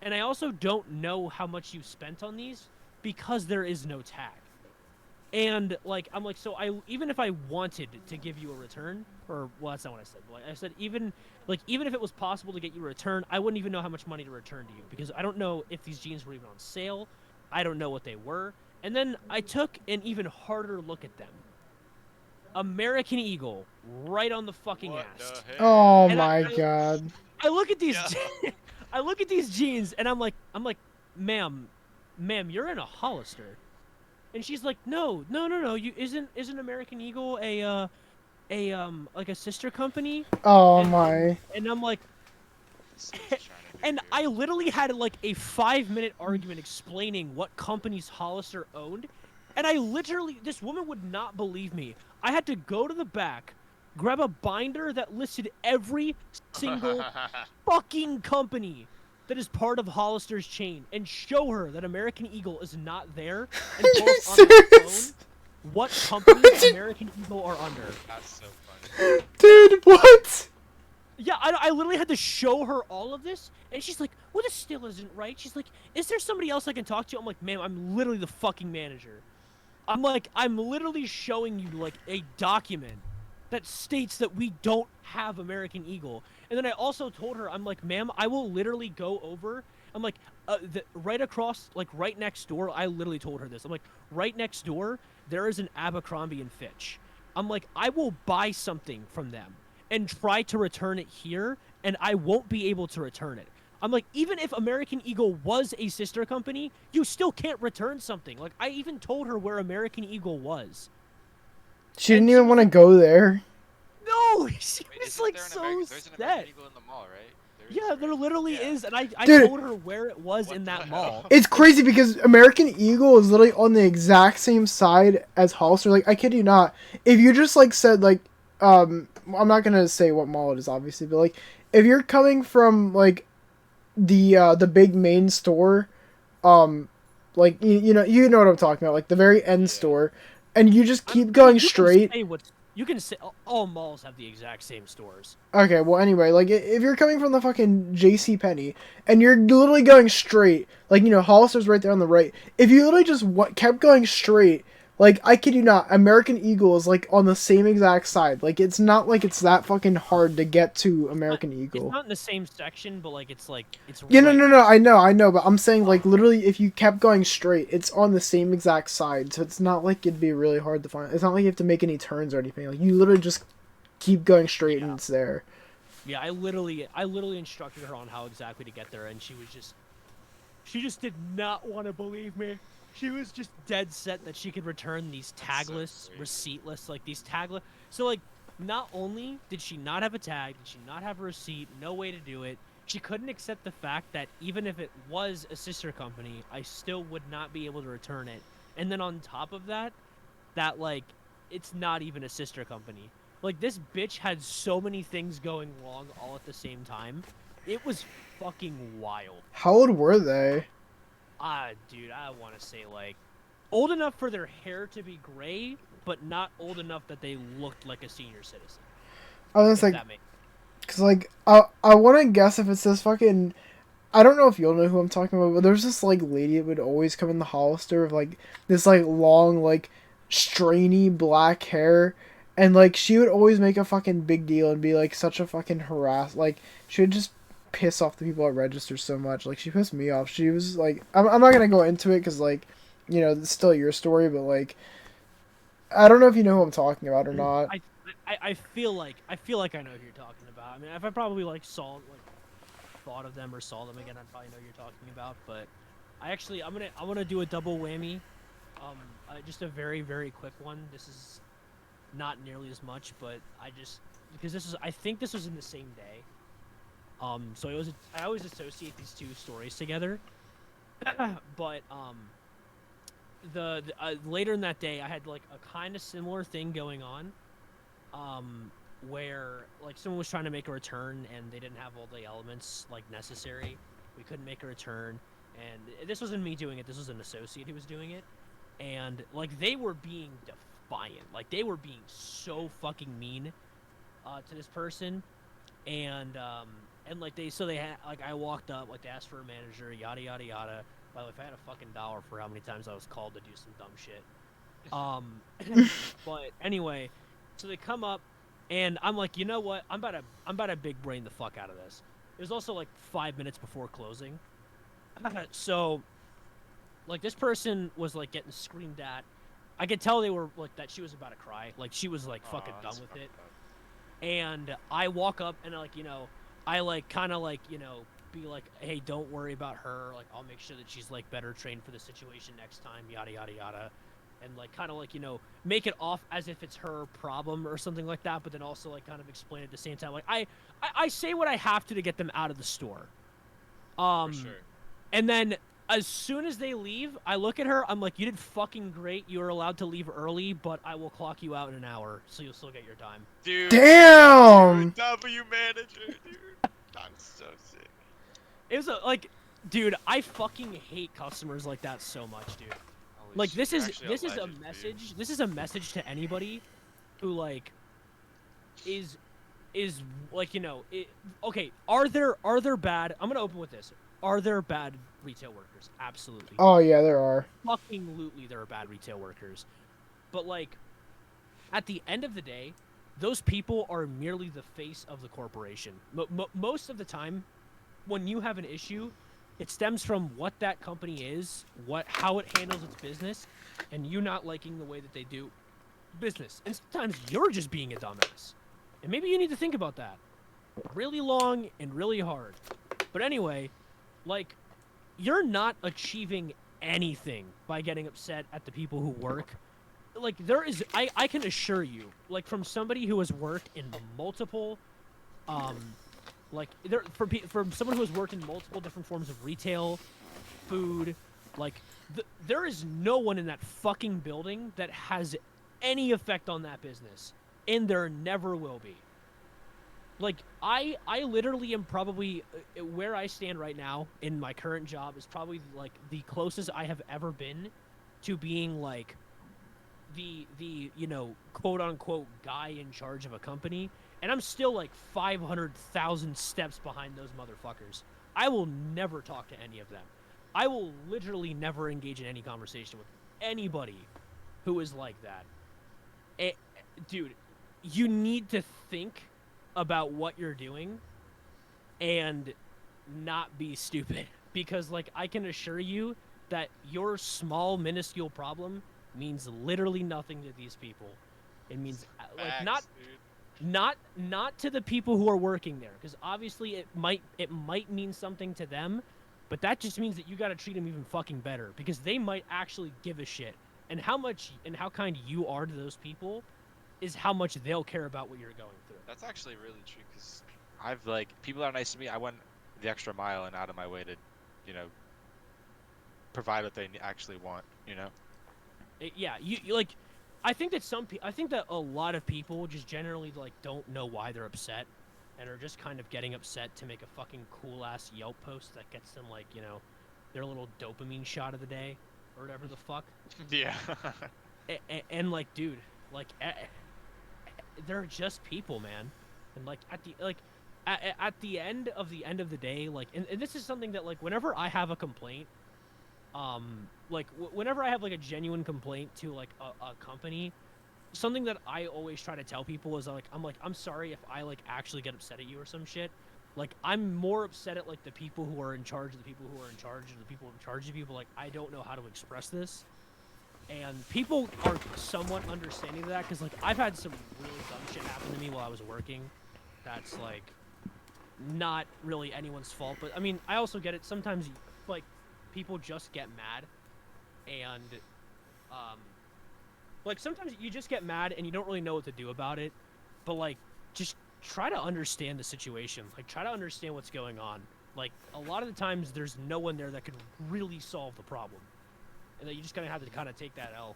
And I also don't know how much you spent on these because there is no tag. And like I'm like, so even if I wanted to give you a return, or well, that's not what I said. But I said even if it was possible to get you a return, I wouldn't even know how much money to return to you because I don't know if these jeans were even on sale. I don't know what they were. And then I took an even harder look at them. American Eagle, right on the fucking What ass. the Oh heck? my god. I look at these, Yeah. I look at these jeans, and I'm like, ma'am, you're in a Hollister. And she's like, no. You isn't American Eagle like a sister company? Oh And my. and I'm like, This is trying to be and weird. I literally had like a 5-minute argument explaining what companies Hollister owned, and this woman would not believe me. I had to go to the back, grab a binder that listed every single fucking company that is part of Hollister's chain and show her that American Eagle is not there and Are pull you up on her serious? phone what companies American Eagle are under. That's so funny. Dude, what? Yeah, I literally had to show her all of this, and she's like, well, this still isn't right. She's like, is there somebody else I can talk to? I'm like, ma'am, I'm literally the fucking manager. I'm like, I'm literally showing you, like, a document that states that we don't have American Eagle. And then I also told her, I'm like, ma'am, I will literally go over. I'm like, right across, like, right next door, I literally told her this. I'm like, right next door, there is an Abercrombie and Fitch. I'm like, I will buy something from them and try to return it here, and I won't be able to return it. I'm like, even if American Eagle was a sister company, you still can't return something. Like, I even told her where American Eagle was. She And didn't she even was want to like, go there. No, she Wait, was isn't like there an so there's an set. American Eagle in the mall, right? Yeah, there literally Yeah. is, and I Dude. told her where it was What in the that hell? mall. It's crazy because American Eagle is literally on the exact same side as Hollister. Like, I kid you not. If you just, like, said, like, I'm not gonna say what mall it is, obviously, but, like, if you're coming from, like, the big main store, like, you know what I'm talking about, like, the very end Yeah. store, and you just I keep mean, going you can straight. say you can say all malls have the exact same stores. Okay, well, anyway, like, if you're coming from the fucking J.C. Penney and you're literally going straight, like, Hollister's right there on the right. If you literally just kept going straight, like, I kid you not, American Eagle is, like, on the same exact side. Like, it's not like it's that fucking hard to get to American It's Eagle. not in the same section, but like it's Yeah, right no, next. I know, but I'm saying, like, literally, if you kept going straight, it's on the same exact side, so it's not like it'd be really hard to find. It's not like you have to make any turns or anything. Like, you literally just keep going straight and it's there. Yeah, I literally instructed her on how exactly to get there, and she just did not want to believe me. She was just dead set that she could return these That's so tagless, crazy. receiptless, like these tagless. So like, not only did she not have a tag, did she not have a receipt, no way to do it. She couldn't accept the fact that even if it was a sister company, I still would not be able to return it. And then on top of that, like, it's not even a sister company. Like, this bitch had so many things going wrong all at the same time. It was fucking wild. How old were they? Dude, I want to say, like, old enough for their hair to be gray, but not old enough that they looked like a senior citizen. I was If like, that makes because, like, I want to guess if it's this fucking. I don't know if you'll know who I'm talking about, but there's this, like, lady that would always come in the Hollister with, like, this, like, long, like, strainy black hair. And, like, she would always make a fucking big deal and be, like, such a fucking harass. Like, she would just piss off the people at register so much. Like, she pissed me off. She was, like, I'm not gonna go into it because, like, it's still your story, but, like, I don't know if you know who I'm talking about or not. I feel like I know who you're talking about. I mean, if I probably like thought of them or saw them again, I'd probably know who you're talking about. But I'm gonna do a double whammy. Just a very very quick one. This is not nearly as much, but because I think this was in the same day. So I always associate these two stories together. But the later in that day, I had like a kind of similar thing going on, where like someone was trying to make a return and they didn't have all the elements like necessary. We couldn't make a return, and this wasn't me doing it. This was an associate who was doing it, and like they were being defiant, like they were being so fucking mean to this person, and like they had like I walked up like they asked for a manager, yada yada yada. By the way, if I had a fucking dollar for how many times I was called to do some dumb shit, But anyway, so they come up, and I'm like, you know what? I'm about to big brain the fuck out of this. It was also like 5 minutes before closing, so like this person was like getting screamed at. I could tell they were like that she was about to cry. Like she was like fucking done with it. And I walk up and like, I like kind of like, be like, hey, don't worry about her. Like I'll make sure that she's like better trained for the situation next time, yada yada yada. And like kind of like, make it off as if it's her problem or something like that, but then also like kind of explain it at the same time. Like I say what I have to get them out of the store. For sure. And then as soon as they leave, I look at her. I'm like, you did fucking great. You are allowed to leave early, but I will clock you out in an hour, so you'll still get your time. Dude. Damn. W manager, dude. I'm so sick. It was dude, I fucking hate customers like that so much, dude. Holy Like shit, this you're is actually this a is a legend, message. dude. This is a message to anybody who like is like okay. Are there bad? I'm gonna open with this. Are there bad retail workers? Absolutely. Oh yeah, there are. Fucking lootly, there are bad retail workers. But like, at the end of the day, those people are merely the face of the corporation. Most of the time, when you have an issue, it stems from what that company is, how it handles its business, and you not liking the way that they do business. And sometimes you're just being a dumbass. And maybe you need to think about that. Really long and really hard. But anyway, like, you're not achieving anything by getting upset at the people who work. Like, I can assure you, like, from somebody who has worked in multiple, from someone who has worked in multiple different forms of retail, food, like, there is no one in that fucking building that has any effect on that business. And there never will be. Like, I literally am probably, where I stand right now in my current job is probably, like, the closest I have ever been to being, like, the quote-unquote guy in charge of a company. And I'm still, like, 500,000 steps behind those motherfuckers. I will never talk to any of them. I will literally never engage in any conversation with anybody who is like that. Dude, you need to think about what you're doing and not be stupid, because like I can assure you that your small minuscule problem means literally nothing to these people. It means Facts, not to the people who are working there, because obviously it might mean something to them, but that just means that you got to treat them even fucking better, because they might actually give a shit. And how much and how kind you are to those people is how much they'll care about what you're going through. That's actually really true, because I've, like, people are nice to me. I went the extra mile and out of my way to, provide what they actually want, Yeah, you like, I think that a lot of people just generally, like, don't know why they're upset and are just kind of getting upset to make a fucking cool-ass Yelp post that gets them, like, their little dopamine shot of the day or whatever the fuck. Yeah. And like, dude, like, they're just people, man. And like at the end of the day, like, and this is something that, like, whenever I have a complaint, whenever I have, like, a genuine complaint to, like, a company, something that I always try to tell people is, like, I'm sorry if I, like, actually get upset at you or some shit. Like, I'm more upset at, like, the people who are in charge of the people who are in charge of the people in charge of people. Like, I don't know how to express this. And people are somewhat understanding of that, because, like, I've had some really dumb shit happen to me while I was working. That's, like, not really anyone's fault. But, I mean, I also get it. Sometimes, like, people just get mad. And, like, sometimes you just get mad and you don't really know what to do about it. But, like, just try to understand the situation. Like, try to understand what's going on. Like, a lot of the times there's no one there that could really solve the problem. And that you just have to kind of take that L.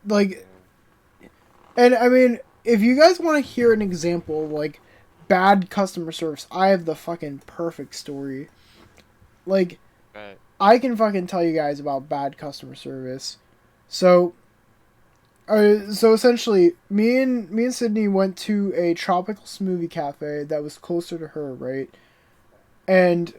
Like, and I mean, if you guys want to hear an example of, like, bad customer service, I have the fucking perfect story. Like, Right. I can fucking tell you guys about bad customer service. So essentially, me and Sydney went to a tropical smoothie cafe that was closer to her, right? And,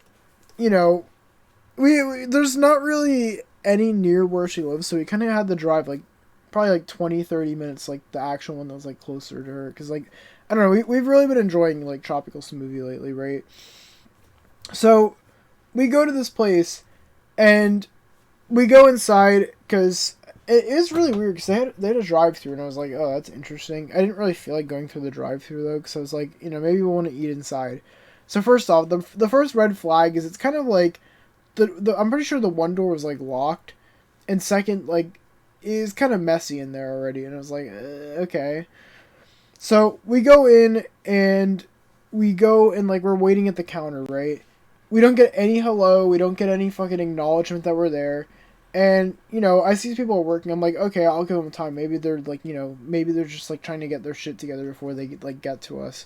we there's not really any near where she lives, so we kind of had to drive like probably like 20, 30 minutes, like the actual one that was like closer to her, because like I don't know, we've really been enjoying like tropical smoothie lately, right? So we go to this place and we go inside because it is really weird because they had a drive through, and I was like, oh, that's interesting. I didn't really feel like going through the drive through though, because I was like, maybe we want to eat inside. So first off, the first red flag is it's kind of like the I'm pretty sure the one door was like locked, and second, like, is kind of messy in there already, and I was like, okay. So we go in and like we're waiting at the counter, right? We don't get any hello, we don't get any fucking acknowledgement that we're there. And, I see people working, I'm like, okay, I'll give them time. Maybe they're like, maybe they're just like trying to get their shit together before they get to us.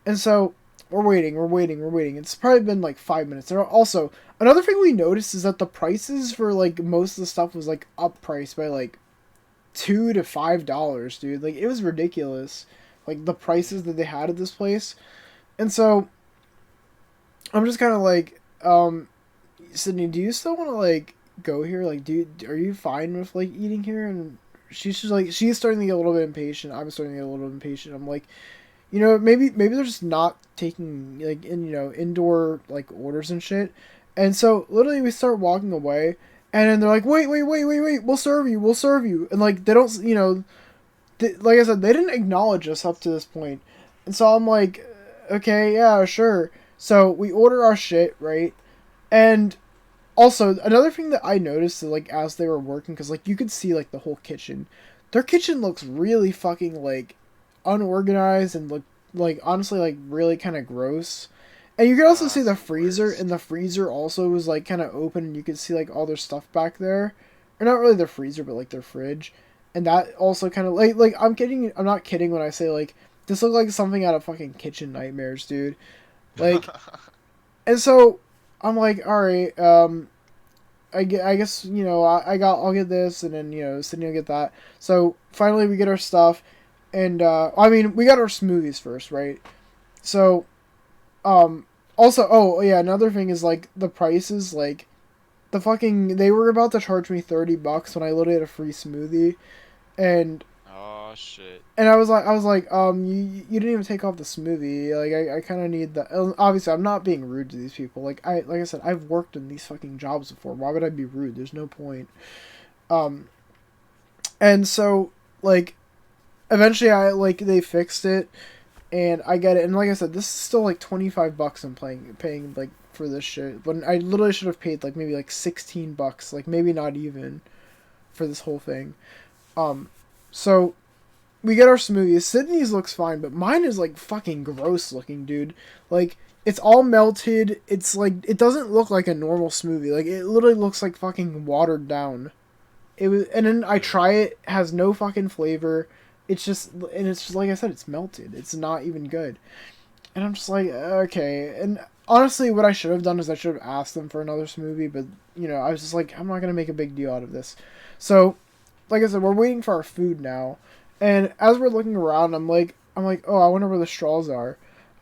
And so we're waiting. It's probably been like 5 minutes. And also, another thing we noticed is that the prices for like most of the stuff was like up priced by like $2 to $5, dude. Like, it was ridiculous. Like, the prices that they had at this place. And so I'm just kind of like, Sydney, do you still want to like go here? Like, are you fine with like eating here? And she's just like, she's starting to get a little bit impatient. I'm starting to get a little bit impatient. I'm like, maybe they're just not taking like indoor like orders and shit. And so literally we start walking away, and then they're like, wait, we'll serve you. And like, they don't, like I said, they didn't acknowledge us up to this point. And so I'm like, okay, yeah, sure. So we order our shit, right? And also, another thing that I noticed, like, as they were working, because, like, you could see, like, the whole kitchen. Their kitchen looks really fucking, like, unorganized and, like honestly, like, really kind of gross. And you could also see the freezer, and the freezer also was, like, kind of open, and you could see, like, all their stuff back there. Or not really their freezer, but, like, their fridge. And that also kind of, like, I'm not kidding when I say, like, this looked like something out of fucking Kitchen Nightmares, dude. Like, and so I'm like, all right, I guess I'll get this, and then Sydney will get that. So finally we get our stuff, and we got our smoothies first, right? So, also, oh yeah, another thing is like the prices, like they were about to charge me $30 when I literally had a free smoothie, and. Oh shit. And I was like, you didn't even take off the smoothie. Like, I kind of need that. Obviously, I'm not being rude to these people. Like I said, I've worked in these fucking jobs before. Why would I be rude? There's no point. And so, like, eventually they fixed it, and I get it. And like I said, this is still like $25 I'm paying like for this shit. But I literally should have paid like maybe like $16, like maybe not even, for this whole thing. So we get our smoothies. Sydney's looks fine, but mine is like fucking gross looking, dude. Like, it's all melted. It's like, it doesn't look like a normal smoothie. Like, it literally looks like fucking watered down. And then I try it has no fucking flavor. It's just like I said, it's melted. It's not even good. And I'm just like, okay. And honestly, what I should have done is I should have asked them for another smoothie, but I was just like, I'm not gonna make a big deal out of this. So, like I said, we're waiting for our food now, and as we're looking around, I'm like, oh, I wonder where the straws are.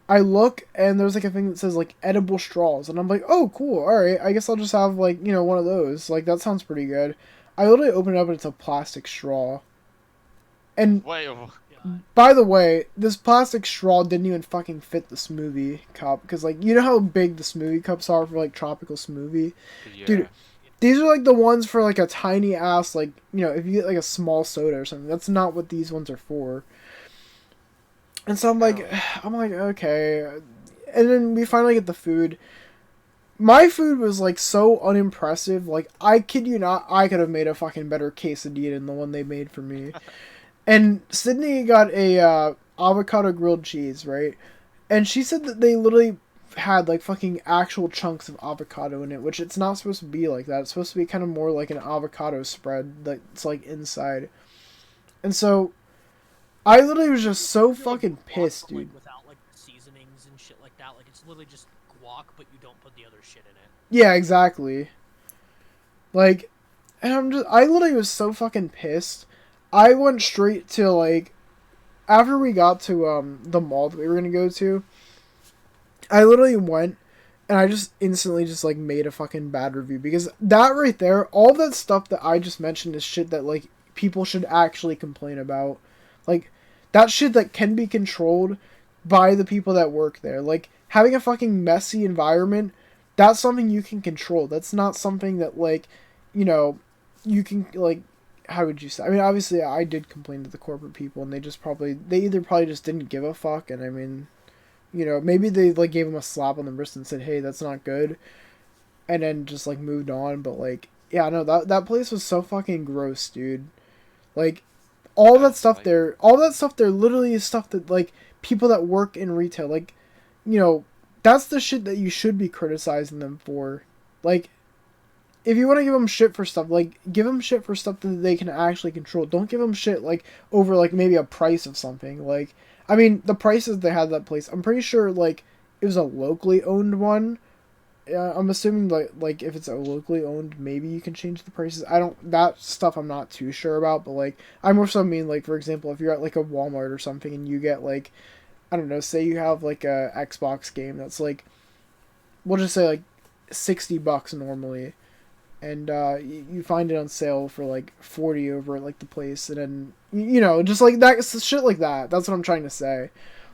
I look, and there's like a thing that says like edible straws, and I'm like, oh, cool, all right, I guess I'll just have like one of those. Like, that sounds pretty good. I literally open it up, and it's a plastic straw. And wait, by the way, this plastic straw didn't even fucking fit the smoothie cup, because like, you know how big the smoothie cups are for like tropical smoothie, yeah. Dude. These are like the ones for like a tiny ass, like, if you get like a small soda or something. That's not what these ones are for. And so I'm like, okay. And then we finally get the food. My food was like so unimpressive. Like, I kid you not, I could have made a fucking better quesadilla than the one they made for me. And Sydney got a avocado grilled cheese, right? And she said that they literally had like fucking actual chunks of avocado in it, which it's not supposed to be like that. It's supposed to be kind of more like an avocado spread that's like inside. And so I literally was just so fucking pissed, dude. Like, without like the seasonings and shit like that, like it's literally just guac, but you don't put the other shit in it. Yeah, exactly. Like, and I literally was so fucking pissed. I went straight to like, after we got to the mall that we were gonna go to, I literally went, and I just instantly just like made a fucking bad review because that right there, all that stuff that I just mentioned is shit that like people should actually complain about. Like that shit that can be controlled by the people that work there. Like having a fucking messy environment, that's something you can control. That's not something that like, you know, you can like how would you say? I mean, obviously I did complain to the corporate people and they either probably just didn't give a fuck, and I mean, you know, maybe they like gave him a slap on the wrist and said, "Hey, that's not good," and then just like moved on. But like, yeah, no, that place was so fucking gross, dude. Like, all that stuff there, literally is stuff that like people that work in retail, like, you know, that's the shit that you should be criticizing them for. Like, if you want to give them shit for stuff, like, give them shit for stuff that they can actually control. Don't give them shit like over like maybe a price of something. Like, I mean, the prices they had at that place, I'm pretty sure like it was a locally owned one. I'm assuming like if it's a locally owned, maybe you can change the prices. I don't that stuff I'm not too sure about, but like I more so mean like for example if you're at like a Walmart or something and you get like I don't know, say you have like a Xbox game that's like we'll just say like $60 normally, and you find it on sale for like 40 over at like the place, and then you know just like that shit like that. That's what I'm trying to say,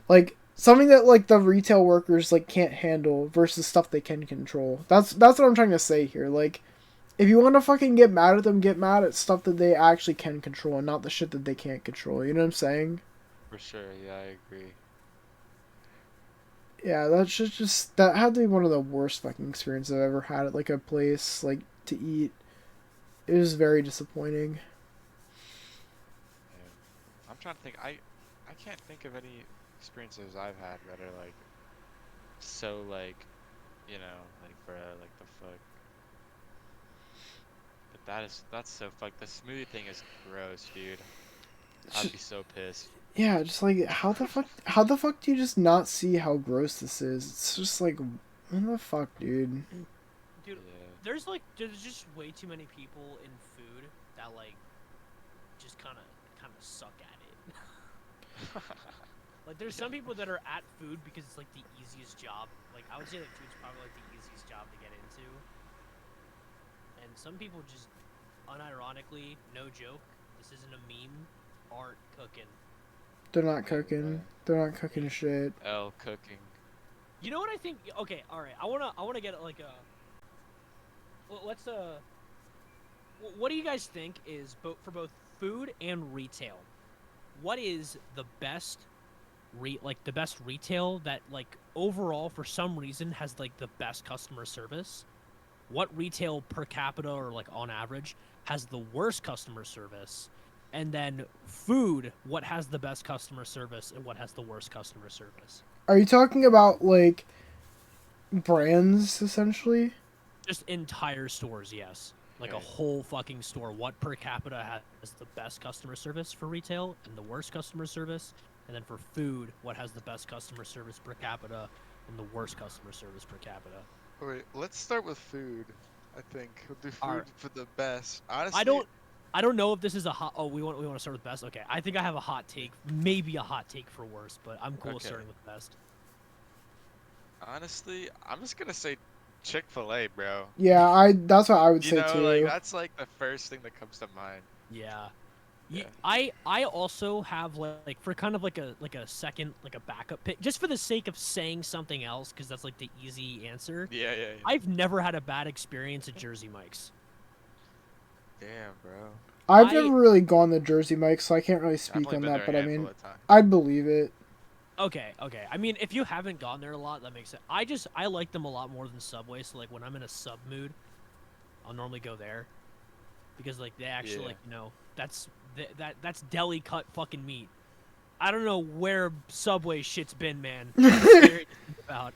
like something that like the retail workers like can't handle versus stuff they can control. That's what I'm trying to say here. Like, if you want to fucking get mad at them, get mad at stuff that they actually can control and not the shit that they can't control. You know what I'm saying? For sure, yeah, I agree. Yeah, that had to be one of the worst fucking experiences I've ever had at like a place like to eat. It was very disappointing. Yeah. I'm trying to think. I can't think of any experiences I've had that are like so like, you know, like bruh, like the fuck. But that's so fuck. The smoothie thing is gross, dude. I'd be so pissed. Yeah, just like how the fuck do you just not see how gross this is? It's just like what the fuck, dude? Dude, Yeah. there's just way too many people in food that like just kind of suck at it. Like there's some people that are at food because it's like the easiest job. Like I would say that food's probably like the easiest job to get into. And some people just unironically, no joke, this isn't a meme, aren't cooking. They're not cooking. They're not cooking shit. L cooking. You know what I think? Okay, all right. I wanna get like a. Let's What do you guys think is for both food and retail? What is the best the best retail that like overall for some reason has like the best customer service? What retail per capita or like on average has the worst customer service? And then food, what has the best customer service and what has the worst customer service? Are you talking about like brands essentially? Just entire stores, yes. Like a whole fucking store. What per capita has the best customer service for retail and the worst customer service? And then for food, what has the best customer service per capita and the worst customer service per capita? Wait, let's start with food. I think we'll do food Alright. for the best. Honestly, I don't know if this is a hot. Oh, we want to start with best. Okay, I think I have a hot take, maybe a hot take for worst, but I'm cool with Okay. starting with best. Honestly, I'm just gonna say Chick-fil-A, bro. Yeah, that's what I would You say know, too. like that's like the first thing that comes to mind. Yeah. Yeah. I also have like for kind of like a second like a backup pick just for the sake of saying something else because that's like the easy answer. Yeah. I've never had a bad experience at Jersey Mike's. Damn, bro. I've never really gone to Jersey Mike, so I can't really I've speak only on been that. there But a I handful mean, of times. I'd believe it. Okay. I mean, if you haven't gone there a lot, that makes sense. I like them a lot more than Subway. So like when I'm in a sub mood, I'll normally go there because like they actually Yeah. like that's deli cut fucking meat. I don't know where Subway shit's been, man. It's scary to think about.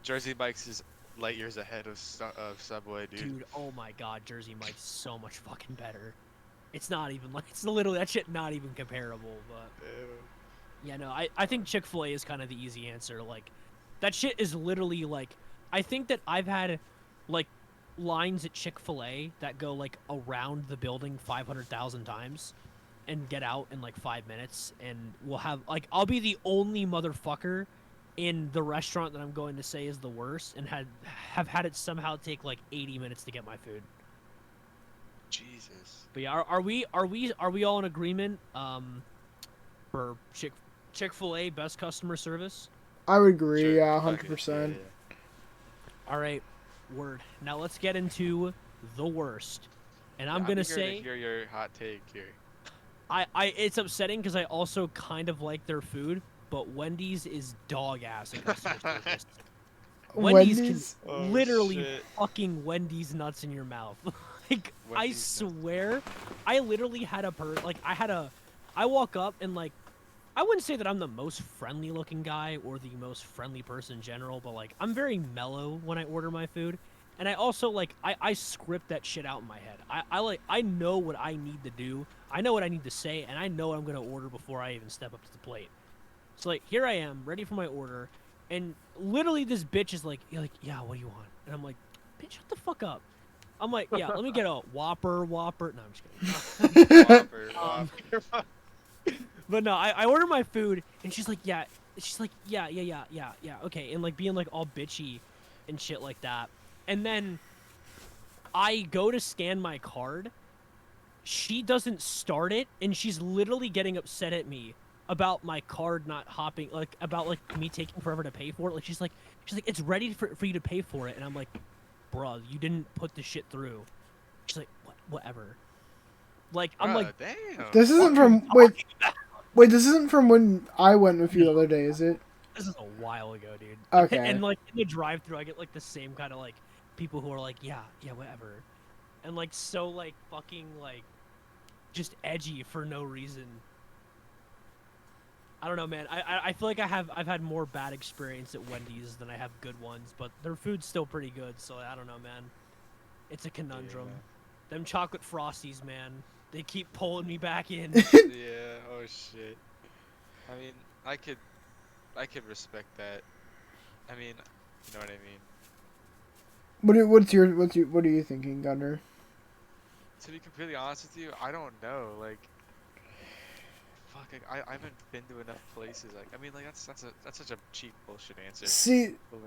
Jersey Mike's is light years ahead of Subway, dude. Dude, oh my god, Jersey Mike's so much fucking better. It's not even like it's literally that shit not even comparable, but yeah, no, I think Chick-fil-A is kind of the easy answer. Like that shit is literally like I think that I've had like lines at Chick-fil-A that go like around the building 500,000 times and get out in like 5 minutes, and we'll have like I'll be the only motherfucker in the restaurant that I'm going to say is the worst, and have had it somehow take like 80 minutes to get my food. Jesus. But yeah, are we all in agreement? For Chick-fil-A best customer service. I would agree. Sure, Yeah, fuck it, 100%. yeah. All right, word. Now let's get into the worst. And I'm Yeah, gonna eager to say hear your hot take here. it's upsetting because I also kind of like their food, but Wendy's is dog ass at customer service. Wendy's Wendy's? can Oh, literally shit. fucking Wendy's nuts in your mouth. Like I Wendy's nuts. swear, I literally had I walk up and like, I wouldn't say that I'm the most friendly looking guy or the most friendly person in general, but like I'm very mellow when I order my food. And I also like I script that shit out in my head. I know what I need to do. I know what I need to say, and I know what I'm gonna order before I even step up to the plate. So like here I am, ready for my order, and literally this bitch is like, yeah, what do you want? And I'm like, bitch, shut the fuck up. I'm like, yeah, let me get a Whopper. No, I'm just kidding. Whopper, Um, Whopper. But no, I order my food, and she's like, yeah, okay, and like being like all bitchy and shit like that. And then I go to scan my card. She doesn't start it, and she's literally getting upset at me about my card not hopping, like about like me taking forever to pay for it. Like she's like, it's ready for you to pay for it, and I'm like, bruh, you didn't put the shit through. She's like, whatever. Like I'm like, damn. This isn't from wait. This isn't from when I went with you the other day, is it? this is a while ago, dude. Okay. And like in the drive-thru, I get like the same kind of like people who are like, yeah, whatever, and like so like fucking like just edgy for no reason. I don't know, man. I feel like I've had more bad experience at Wendy's than I have good ones, but their food's still pretty good. So I don't know, man. It's a conundrum. Yeah. Them chocolate frosties, man. They keep pulling me back in. Yeah. Oh shit. I mean, I could respect that. I mean, you know what I mean. What are you thinking, Gunnar? To be completely honest with you, I don't know. Like, fuck, I haven't been to enough places. Like, I mean, like that's such a cheap bullshit answer. See, But,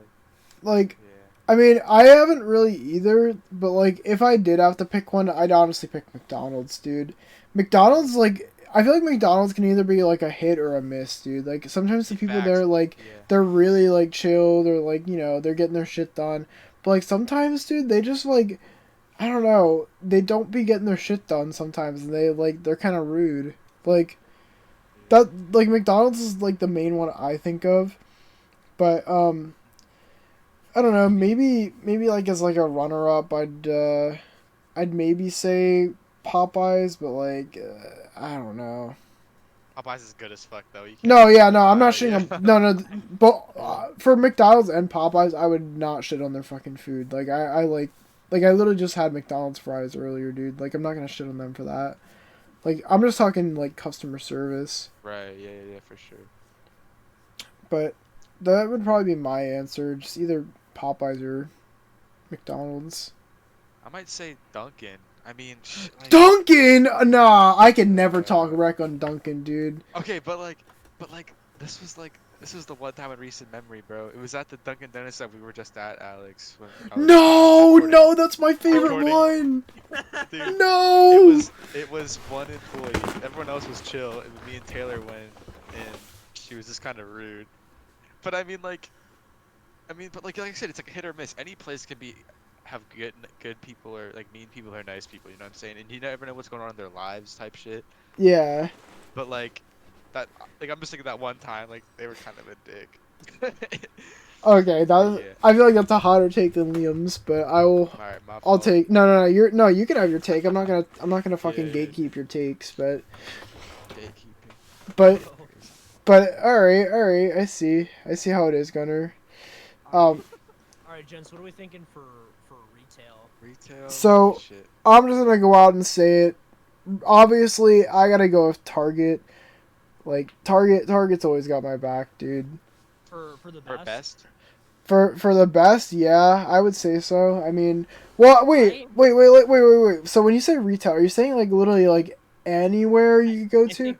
like, yeah. I mean, I haven't really either, but like, if I did have to pick one, I'd honestly pick McDonald's, dude. McDonald's, like, I feel like McDonald's can either be like a hit or a miss, dude. Like, sometimes the people Facts. there, like, Yeah. they're really like chill, they're like, they're getting their shit done. But like sometimes, dude, they just like, I don't know, they don't be getting their shit done sometimes, and they're kind of rude. Like that, like McDonald's is like the main one I think of, but I don't know, maybe like as like a runner up, I'd maybe say Popeyes, but like I don't know. Popeyes is good as fuck though. You can't No, yeah, no, I'm not yeah. shitting on. No, but for McDonald's and Popeyes, I would not shit on their fucking food. Like, I I literally just had McDonald's fries earlier, dude. Like, I'm not gonna shit on them for that. Like, I'm just talking, like, customer service. Right, yeah, for sure. But that would probably be my answer. Just either Popeyes or McDonald's. I might say Dunkin'. I mean, like, Dunkin'! Nah, I can never talk wreck on Dunkin', dude. okay, but this was the one time in recent memory, bro. It was at the Dunkin' Donuts that we were just at, Alex. When I was recording. No, that's my favorite Recording. one. Dude, No. it was one employee. Everyone else was chill, and me and Taylor went, and she was just kind of rude. But I mean, like I said, it's like a hit or miss. Any place can have good people or like mean people or nice people. You know what I'm saying? And you never know what's going on in their lives, type shit. Yeah. But like that, like I'm just thinking that one time, like they were kind of a dick. Okay, that Yeah. I feel like that's a hotter take than Liam's, but I will. Alright, my I'll fault. take you can have your take. I'm not gonna fucking Yeah. gatekeep your takes, but Gatekeeping. but all right. I see how it is, Gunnar. All right, gents, what are we thinking for retail? Retail. So- Shit. I'm just gonna go out and say it. Obviously, I gotta go with Target. Like Target's always got my back, dude. For the For best? best. For the best, yeah, I would say so. I mean, well, wait. So when you say retail, are you saying like literally like anywhere you go to?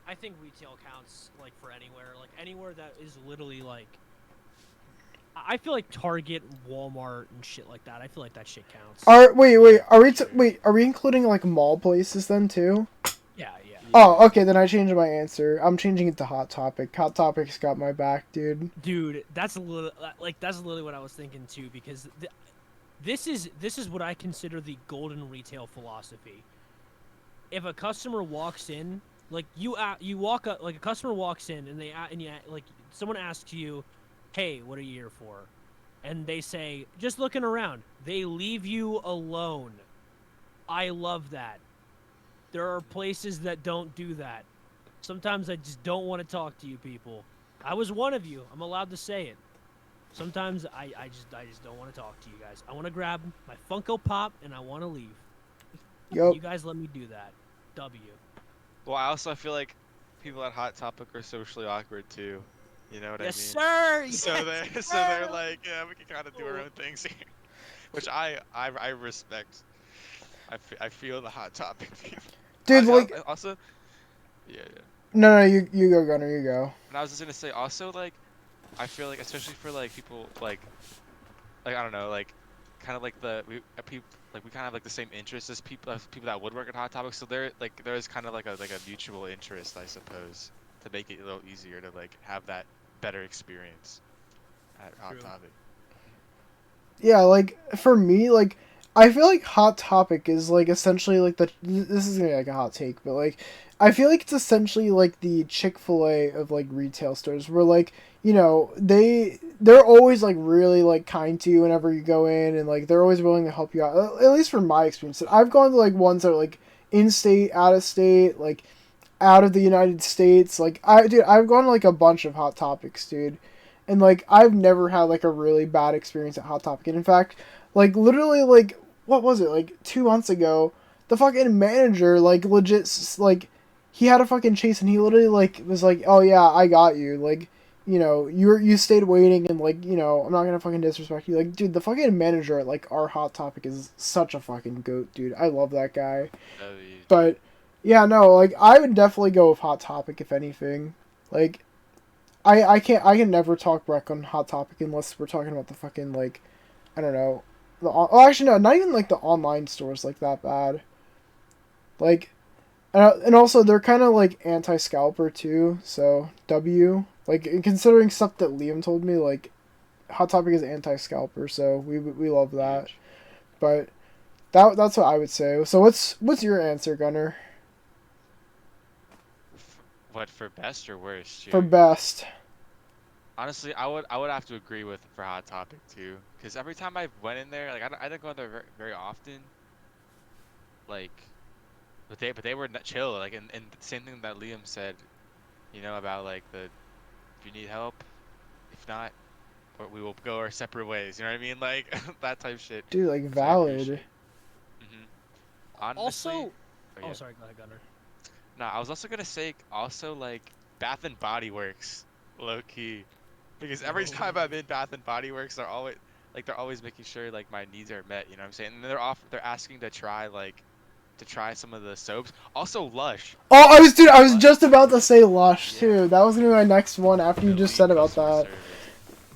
I think retail counts like for anywhere. Like anywhere that is literally like, I feel like Target, Walmart, and shit like that. I feel like that shit counts. Are we including like mall places then too? Yeah, yeah. Oh, okay, then I changed my answer. I'm changing it to Hot Topic. Hot Topic's got my back, dude. Dude, that's literally what I was thinking too, because this is what I consider the golden retail philosophy. If a customer walks in, like you walk up, like a customer walks in and like someone asks you, "Hey, what are you here for?" And they say, "Just looking around." They leave you alone. I love that. There are places that don't do that. Sometimes I just don't want to talk to you people. I was one of you. I'm allowed to say it. Sometimes I just don't want to talk to you guys. I want to grab my Funko Pop and I want to leave. Yup. You guys let me do that. W. Well, I also feel like people at Hot Topic are socially awkward too. You know what Yes, I mean? sir. So they're like, yeah, we can kind of do our own things here, which I respect. I feel the Hot Topic. Dude, like, also, yeah. no, you go, Gunnar, you go. And I was just gonna say also like, I feel like especially for like people like I don't know like, kind of like we kind of have like the same interests as people that would work at Hot Topic. So there is kind of like a mutual interest, I suppose, to make it a little easier to like have that better experience at Hot Topic. Yeah, like for me, like I feel like Hot Topic is like essentially like this is gonna be like a hot take, but like I feel like it's essentially like the Chick-fil-A of like retail stores, where like, you know, they're always like really like kind to you whenever you go in, and like they're always willing to help you out. At least from my experience, I've gone to like ones that are like in state, out of state, like out of the United States. Like I've gone to like a bunch of Hot Topics, dude. And like I've never had like a really bad experience at Hot Topic. And in fact, like literally like what was it, like 2 months ago, the fucking manager like legit like he had a fucking chase and he literally like was like, "Oh yeah, I got you." Like, you know, you stayed waiting and like, you know, I'm not gonna fucking disrespect you. Like, dude, the fucking manager at like our Hot Topic is such a fucking goat, dude. I love that guy. But yeah, no, like I would definitely go with Hot Topic if anything. Like I can never talk rec on Hot Topic unless we're talking about the fucking like, I don't know, actually no, not even like the online stores like that bad. Like, and also they're kind of like anti-scalper too, so W. Like considering stuff that Liam told me, like Hot Topic is anti-scalper, so we love that. But that's what I would say. So what's your answer, Gunnar? What, for best or worst? For best. Honestly, I would have to agree with for Hot Topic too, because every time I went in there, like I didn't go in there very, very often. Like, but they were chill. Like, and the same thing that Liam said, you know, about like if you need help, if not, we will go our separate ways. You know what I mean? Like that type shit. Dude, like So valid. Honestly, Also, yeah. sorry, go ahead, Gunnar. No, I was also gonna say also like Bath and Body Works, low key, because every time I'm in Bath and Body Works, they're always making sure like my needs are met. You know what I'm saying? And they're asking to try some of the soaps. Also Lush. Oh, I was just about to say Lush too. That was gonna be my next one after you just said about that.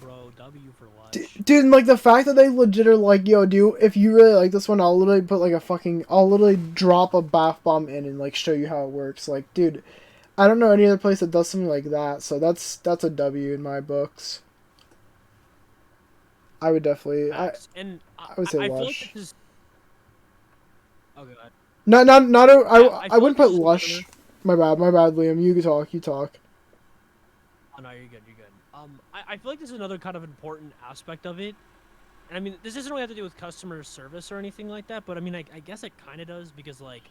Bro, W for Lush. Dude, and like the fact that they legit are like, "Yo, dude, if you really like this one, I'll literally put like I'll literally drop a bath bomb in and like show you how it works." Like, dude, I don't know any other place that does something like that, so that's a W in my books. I would definitely, I would say I Lush. feel like this is... Oh, go ahead. I wouldn't put Lush. My bad, Liam. You talk. Oh no, you're good. I feel like this is another kind of important aspect of it. And I mean, this doesn't really have to do with customer service or anything like that, but I mean, I guess it kind of does, because like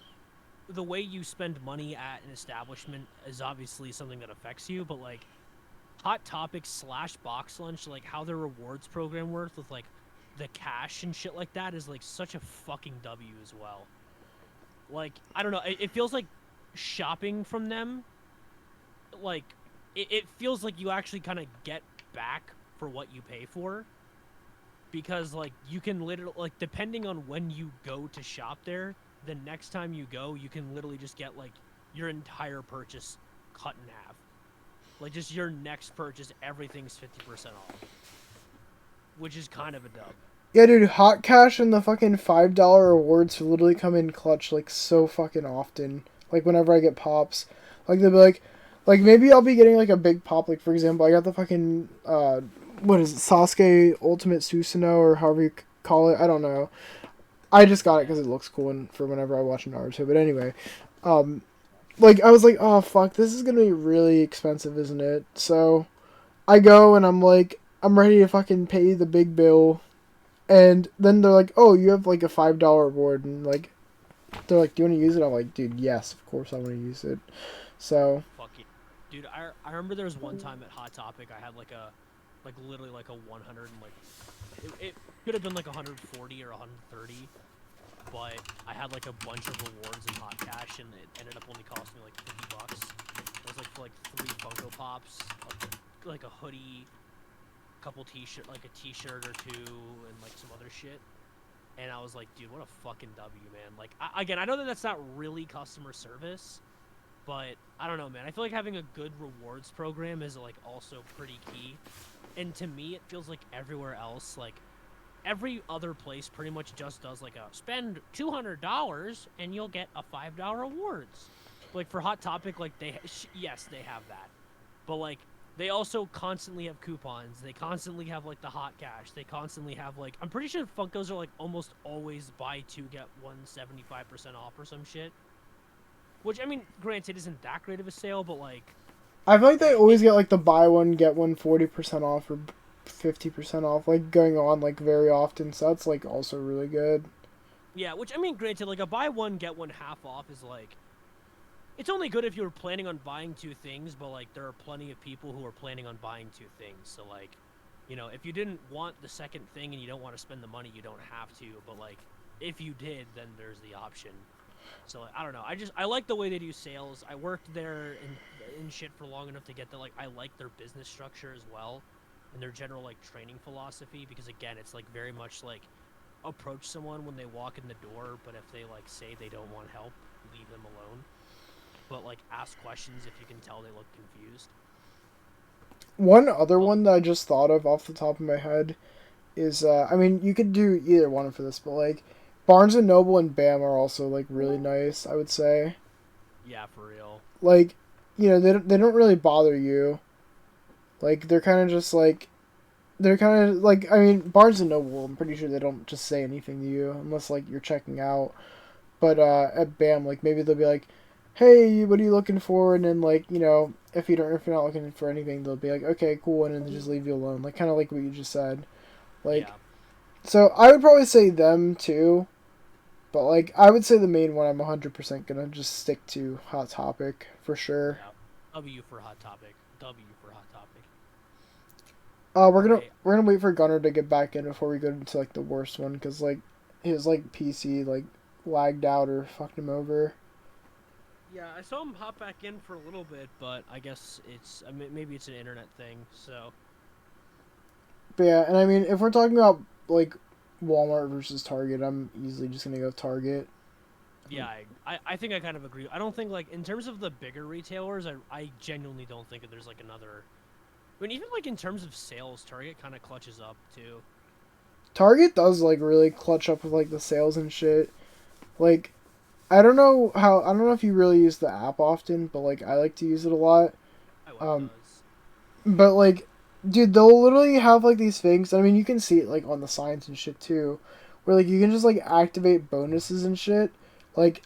the way you spend money at an establishment is obviously something that affects you, but like Hot Topic / Box Lunch, like how their rewards program works with like the cash and shit like that is like such a fucking W as well. Like, I don't know, it feels like shopping from them, like it feels like you actually kind of get back for what you pay for, because like you can literally, like, depending on when you go to shop there, the next time you go you can literally just get like your entire purchase cut in half. Like, just your next purchase, everything's 50% off. Which is kind of a dub. Yeah, dude, Hot Cash and the fucking $5 rewards literally come in clutch, like, so fucking often. Like, whenever I get pops. Like, they'll be like, maybe I'll be getting, like, a big pop. Like, for example, I got the fucking, what is it, Sasuke Ultimate Susanoo, or however you call it. I don't know. I just got it because it looks cool and for whenever I watch Naruto. But anyway, like, I was like, oh, fuck, this is gonna be really expensive, isn't it? So, I go and I'm like, I'm ready to fucking pay the big bill. And then they're like, oh, you have, like, a $5 reward. And, like, they're like, do you want to use it? I'm like, dude, yes, of course I want to use it. So. Fuck yeah. Dude, I remember there was one time at Hot Topic I had, like, literally, like, a 100 and, like, it could have been, like, 140 or 130. But I had, like, a bunch of rewards in Hot Cash, and it ended up only costing me, like, $50. It was, like, for, like, 3 Funko Pops, like a hoodie, couple t-shirt, like a t-shirt or two, and like some other shit. And I was like, dude, what a fucking W, man. Like, again, I know that that's not really customer service, but I don't know, man. I feel like having a good rewards program is, like, also pretty key. And to me, it feels like everywhere else, like, every other place pretty much just does, like, a spend $200 and you'll get a $5 rewards. Like, for Hot Topic, like, yes, they have that. But, like, they also constantly have coupons. They constantly have, like, the Hot Cash. They constantly have, like, I'm pretty sure Funkos are, like, almost always buy 2, get 1 75% off or some shit. Which, I mean, granted, isn't that great of a sale, but, like, I feel like they always get, like, the buy one, get one 40% off or 50% off, like, going on, like, very often. So that's, like, also really good. yeah, which, I mean, granted, like, a buy one, get one half off is, like, it's only good if you were planning on buying 2 things, but, like, there are plenty of people who are planning on buying 2 things. So, like, you know, if you didn't want the second thing and you don't want to spend the money, you don't have to. But, like, if you did, then there's the option. So, like, I don't know. I like the way they do sales. I worked there in shit for long enough to get that. Like, I like their business structure as well and their general, like, training philosophy. Because, again, it's, like, very much, like, approach someone when they walk in the door. But if they, like, say they don't want help, leave them alone. But, like, ask questions if you can tell they look confused. One other one that I just thought of off the top of my head is, I mean, you could do either one for this, but, like, Barnes & Noble and BAM are also, like, really nice, I would say. Yeah, for real. Like, you know, they don't really bother you. Like, they're kind of just, like, I mean, Barnes & Noble, I'm pretty sure they don't just say anything to you, unless, like, you're checking out. But, at BAM, like, maybe they'll be like, hey, what are you looking for? And then, like, you know, if you're not looking for anything, they'll be like, okay, cool, and then they just leave you alone. Like, kind of like what you just said. Like, yeah. So I would probably say them too. But, like, I would say the main one I'm 100% gonna just stick to Hot Topic, for sure. Yeah. W for Hot Topic. W for Hot Topic. We're gonna wait for Gunnar to get back in before we go into, like, the worst one, because, like, his, like, PC, like, lagged out or fucked him over. Yeah, I saw him hop back in for a little bit, but I guess maybe it's an internet thing, so. But yeah, and I mean, if we're talking about, like, Walmart versus Target, I'm easily just gonna go Target. Yeah, I think I kind of agree. I don't think, like, in terms of the bigger retailers, I genuinely don't think that there's, like, another. I mean, even, like, in terms of sales, Target kind of clutches up, too. Target does, like, really clutch up with, like, the sales and shit. Like, I don't know if you really use the app often, but, like, I like to use it a lot. Does. But, like, dude, they'll literally have, like, these things. I mean, you can see it, like, on the signs and shit too, where, like, you can just, like, activate bonuses and shit. Like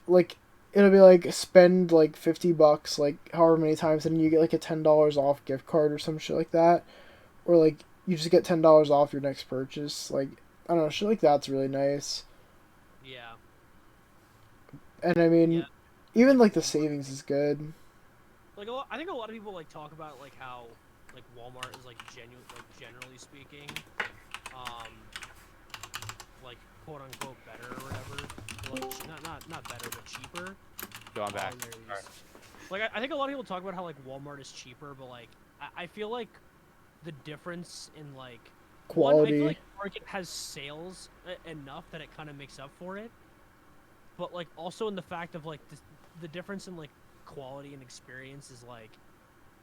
it'll be like spend like $50, like, however many times, and you get, like, a $10 off gift card or some shit like that, or, like, you just get $10 off your next purchase. Like, I don't know, shit like that's really nice. Yeah. And I mean, Yeah. even, like, the savings is good. Like, I think a lot of people, like, talk about, like, how, like, Walmart is, like, generally speaking, like, quote unquote better or whatever. Like, not better, but cheaper. Go on back. Right. Like, I think a lot of people talk about how, like, Walmart is cheaper, but, like, I feel like the difference in, like, Quality. I feel like Target has sales enough that it kind of makes up for it. But, like, also in the fact of, like, the difference in, like, quality and experience is, like,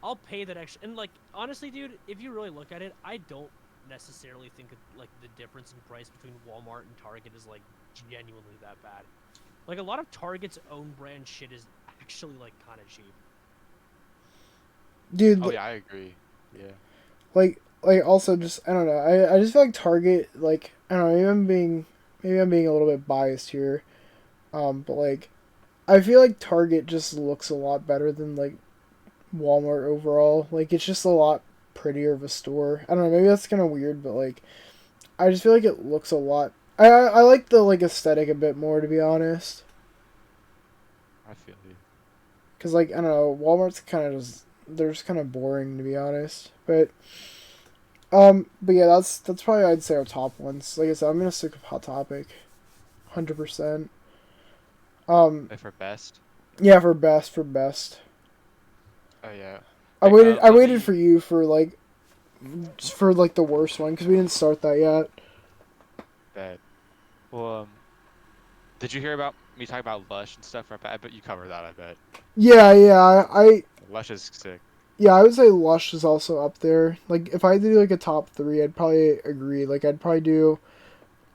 I'll pay that extra. And like honestly, dude, if you really look at it, I don't necessarily think like the difference in price between Walmart and Target is like genuinely that bad. Like a lot of Target's own brand shit is actually like kind of cheap. Dude. Oh yeah, I agree. Yeah. Like also just I don't know. I just feel like Target, like I don't know, maybe I'm being a little bit biased here. But like I feel like Target just looks a lot better than like Walmart overall. Like it's just a lot prettier of a store. I don't know, maybe that's kind of weird, but like I just feel like it looks a lot. I like the like aesthetic a bit more, to be honest. I feel you. Cause like I don't know, Walmart's kind of just they're just kind of boring, to be honest. But yeah, that's probably I'd say our top ones. Like I said, I'm gonna stick with Hot Topic, 100%. Wait, for best. Yeah, for best. Oh yeah. I Like, waited let me- for you for like the worst one because we didn't start that yet. Bad. Well, did you hear about me talking about Lush and stuff? I bet you covered that. I bet. Yeah, Lush is sick. yeah, I would say Lush is also up there. Like if I had to do like a top three, I'd probably agree. Like I'd probably do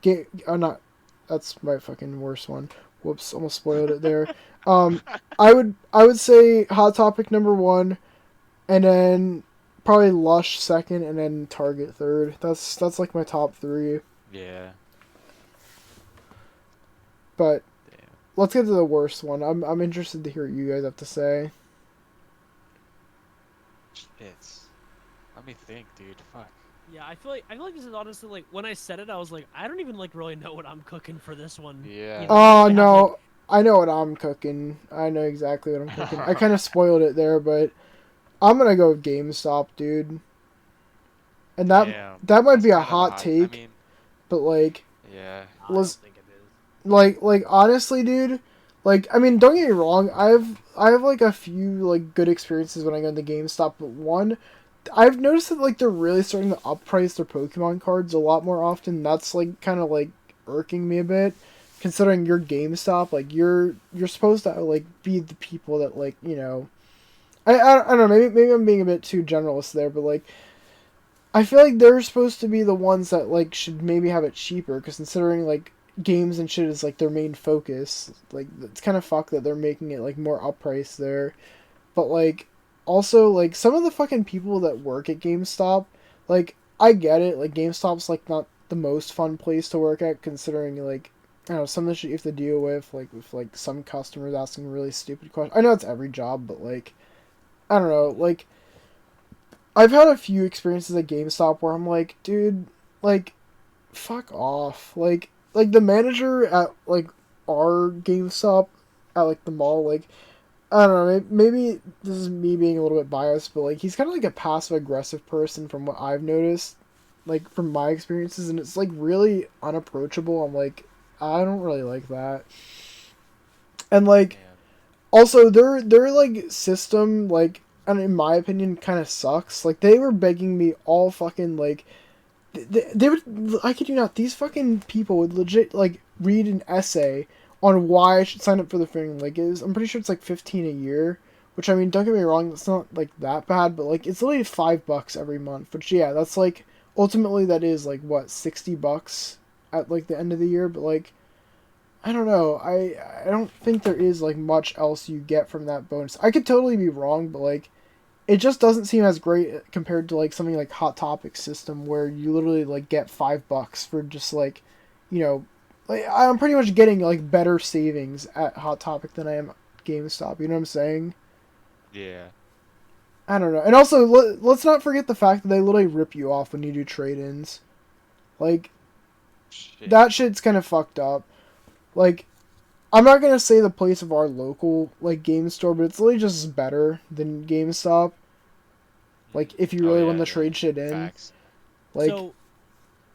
get. Not. That's my fucking worst one. Whoops, almost spoiled it there. I would say Hot Topic number one, and then probably Lush second, and then Target third. That's like my top three. Yeah. But Damn. let's get to the worst one. I'm interested to hear what you guys have to say. It's. Let me think, dude. Fuck. Yeah, I feel like this is honestly like when I said it, I was like, I don't even like really know what I'm cooking for this one. Yeah. You know, Oh I have, no, like- I know what I'm cooking. I know exactly what I'm cooking. I kind of spoiled it there, but I'm gonna go with GameStop, dude. And Damn. that might That's be a kind of hot take, I mean, but like yeah. I don't think it is. like honestly, dude, like I mean, don't get me wrong, I have like a few like good experiences when I go into GameStop, but one, I've noticed that like they're really starting to upprice their Pokemon cards a lot more often. That's like kind of like irking me a bit, considering your GameStop, like you're supposed to like be the people that like I don't know, maybe I'm being a bit too generalist there, but like I feel like they're supposed to be the ones that like should maybe have it cheaper, because considering like games and shit is like their main focus, like it's kind of fucked that they're making it like more uppriced there. But like also like some of the fucking people that work at GameStop, like I get it, like GameStop's like not the most fun place to work at, considering like I don't know, some of the shit you have to deal with like some customers asking really stupid questions. I know it's every job, but like I don't know, like I've had a few experiences at GameStop where I'm like, dude, like, fuck off. Like the manager at like our GameStop at like the mall, like, I don't know, maybe this is me being a little bit biased, but like he's kind of like a passive aggressive person from what I've noticed, like from my experiences, and it's like really unapproachable. I'm like, I don't really like that. And like Damn. also their like system, like, and in my opinion kind of sucks. Like they were begging me all fucking like they would, I kid you not, these fucking people would legit like read an essay on why I should sign up for the thing. Like I'm pretty sure it's like 15 a year, which I mean, don't get me wrong, it's not like that bad, but like it's literally $5 every month. Which yeah, that's like ultimately that is like what, $60 at like the end of the year. But like I don't know, I don't think there is like much else you get from that bonus. I could totally be wrong, but like it just doesn't seem as great compared to like something like Hot Topic system, where you literally like get $5 for just like, like I'm pretty much getting like better savings at Hot Topic than I am GameStop. You know what I'm saying? Yeah. I don't know. And also, let's not forget the fact that they literally rip you off when you do trade-ins. Like Shit. that shit's kind of fucked up. Like I'm not gonna say the place of our local like game store, but it's literally just better than GameStop. Like if you really want to trade shit in, Facts. like So,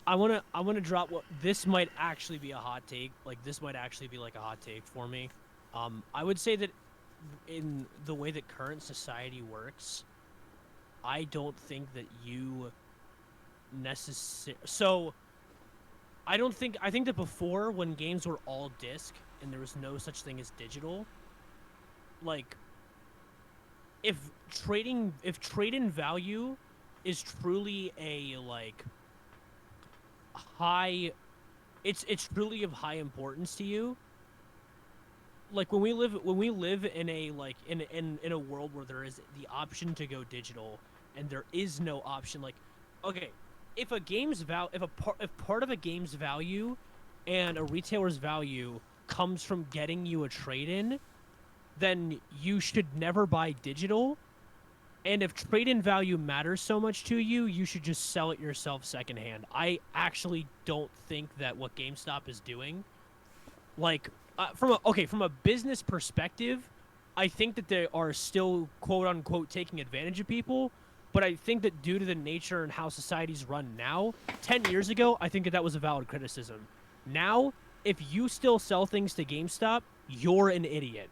I wanna drop what this might actually be a hot take. Like this might actually be like a hot take for me. I would say that in the way that current society works, I don't think that you So, I think that before, when games were all disc and there was no such thing as digital, like if trade-in value is truly a like high, it's truly of high importance to you. Like when we live in a like in a world where there is the option to go digital and there is no option, like, okay, if if part of a game's value and a retailer's value comes from getting you a trade-in, then you should never buy digital. And if trade-in value matters so much to you, you should just sell it yourself secondhand. I actually don't think that what GameStop is doing, like, from a business perspective, I think that they are still quote unquote taking advantage of people. But I think that due to the nature and how society's run now, 10 years ago, I think that was a valid criticism. Now, if you still sell things to GameStop, you're an idiot.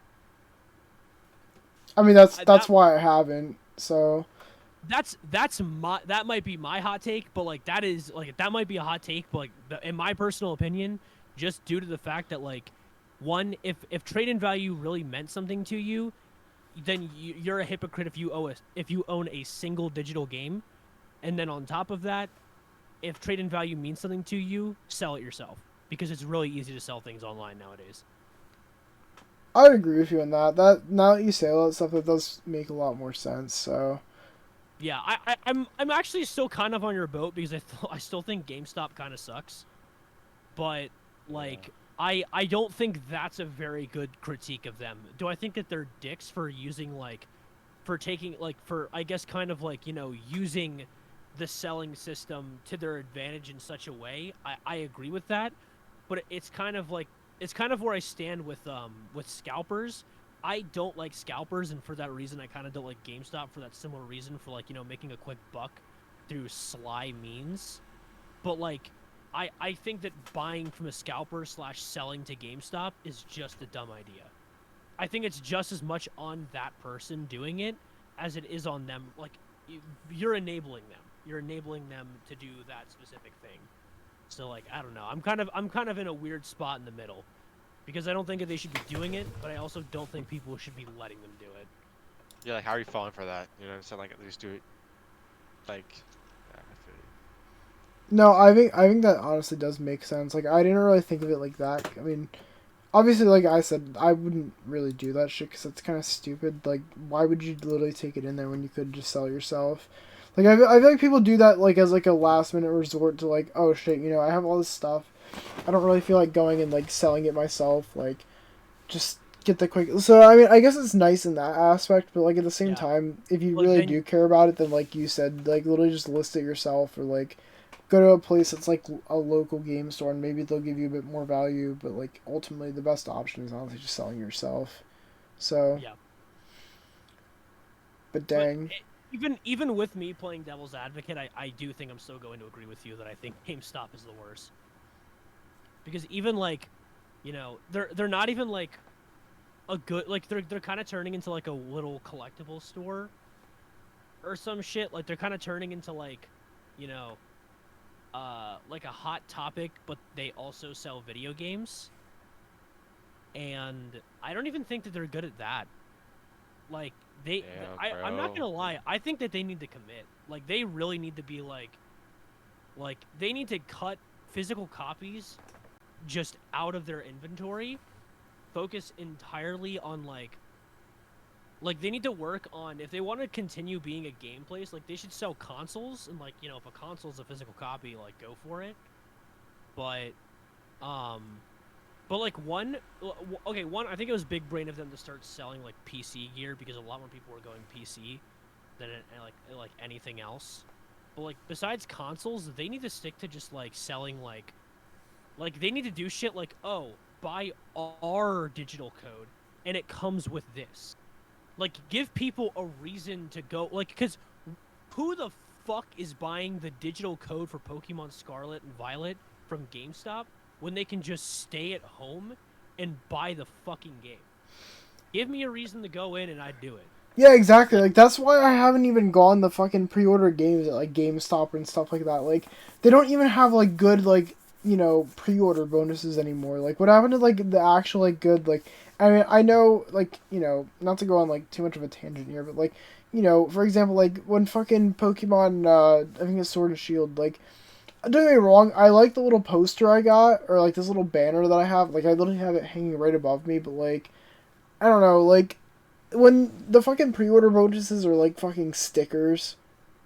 I mean, that's why I haven't. So that might be my hot take, but like that might be a hot take, but like in my personal opinion, just due to the fact that like, one, if trade-in value really meant something to you, then you're a hypocrite if you own a single digital game, and then on top of that, if trade-in value means something to you, sell it yourself, because it's really easy to sell things online nowadays. I'd agree with you on that. That now that you say all that stuff, that does make a lot more sense. So Yeah, I'm actually still kind of on your boat because I still think GameStop kind of sucks, but like I don't think that's a very good critique of them. Do I think that they're dicks for using for I guess kind of like, you know, using the selling system to their advantage in such a way? I agree with that, but it's kind of where I stand with scalpers. I don't like scalpers, and for that reason, I kind of don't like GameStop for that similar reason, for like, you know, making a quick buck through sly means. But like, I think that buying from a scalper / selling to GameStop is just a dumb idea. I think it's just as much on that person doing it as it is on them. Like, you're enabling them. You're enabling them to do that specific thing. So like, I don't know. I'm kind of in a weird spot in the middle, because I don't think that they should be doing it, but I also don't think people should be letting them do it. Yeah, like how are you falling for that? You know, it's not like at least do it. Like, yeah, I feel you. no, I think that honestly does make sense. Like, I didn't really think of it like that. I mean, obviously, like I said, I wouldn't really do that shit because it's kind of stupid. Like, why would you literally take it in there when you could just sell yourself? Like, I feel like people do that like as like a last minute resort to like, oh shit, you know, I have all this stuff. I don't really feel like going and like selling it myself. Like, just get the quick. So I mean, I guess it's nice in that aspect, but like at the same time, if you really do care about it, then like you said, like literally just list it yourself, or like go to a place that's like a local game store and maybe they'll give you a bit more value. But like ultimately, the best option is honestly just selling yourself. So yeah. But dang. Even with me playing devil's advocate, I do think I'm still going to agree with you that I think GameStop is the worst. Because even like, you know, they're not even like a good, like they're kind of turning into like a little collectible store or some shit. Like they're kind of turning into like, you know, like a Hot Topic, but they also sell video games. And I don't even think that they're good at that. Like I'm not gonna lie, I think that they need to commit. Like they really need to be like they need to cut physical copies just out of their inventory, focus entirely on like they need to work on, if they want to continue being a game place, like they should sell consoles, and like, you know, if a console's a physical copy, like go for it. But like one, I think it was big brain of them to start selling like PC gear, because a lot more people were going PC than like anything else. But like besides consoles, they need to stick to just like selling like they need to do shit like, oh, buy our digital code and it comes with this. Like give people a reason to go, like, because who the fuck is buying the digital code for Pokemon Scarlet and Violet from GameStop when they can just stay at home and buy the fucking game? Give me a reason to go in and I'd do it. Yeah, exactly. Like, that's why I haven't even gone the fucking pre-order games at, like, GameStop and stuff like that. Like, they don't even have, like, good, like, pre-order bonuses anymore. Like, what happened to like the actual like good like? I mean, I know like not to go on like too much of a tangent here, but like for example, like when fucking Pokemon, I think it's Sword and Shield, like. Don't get me wrong, I like the little poster I got, or like this little banner that I have. Like, I literally have it hanging right above me, but like, I don't know, like, when the fucking pre-order bonuses are like fucking stickers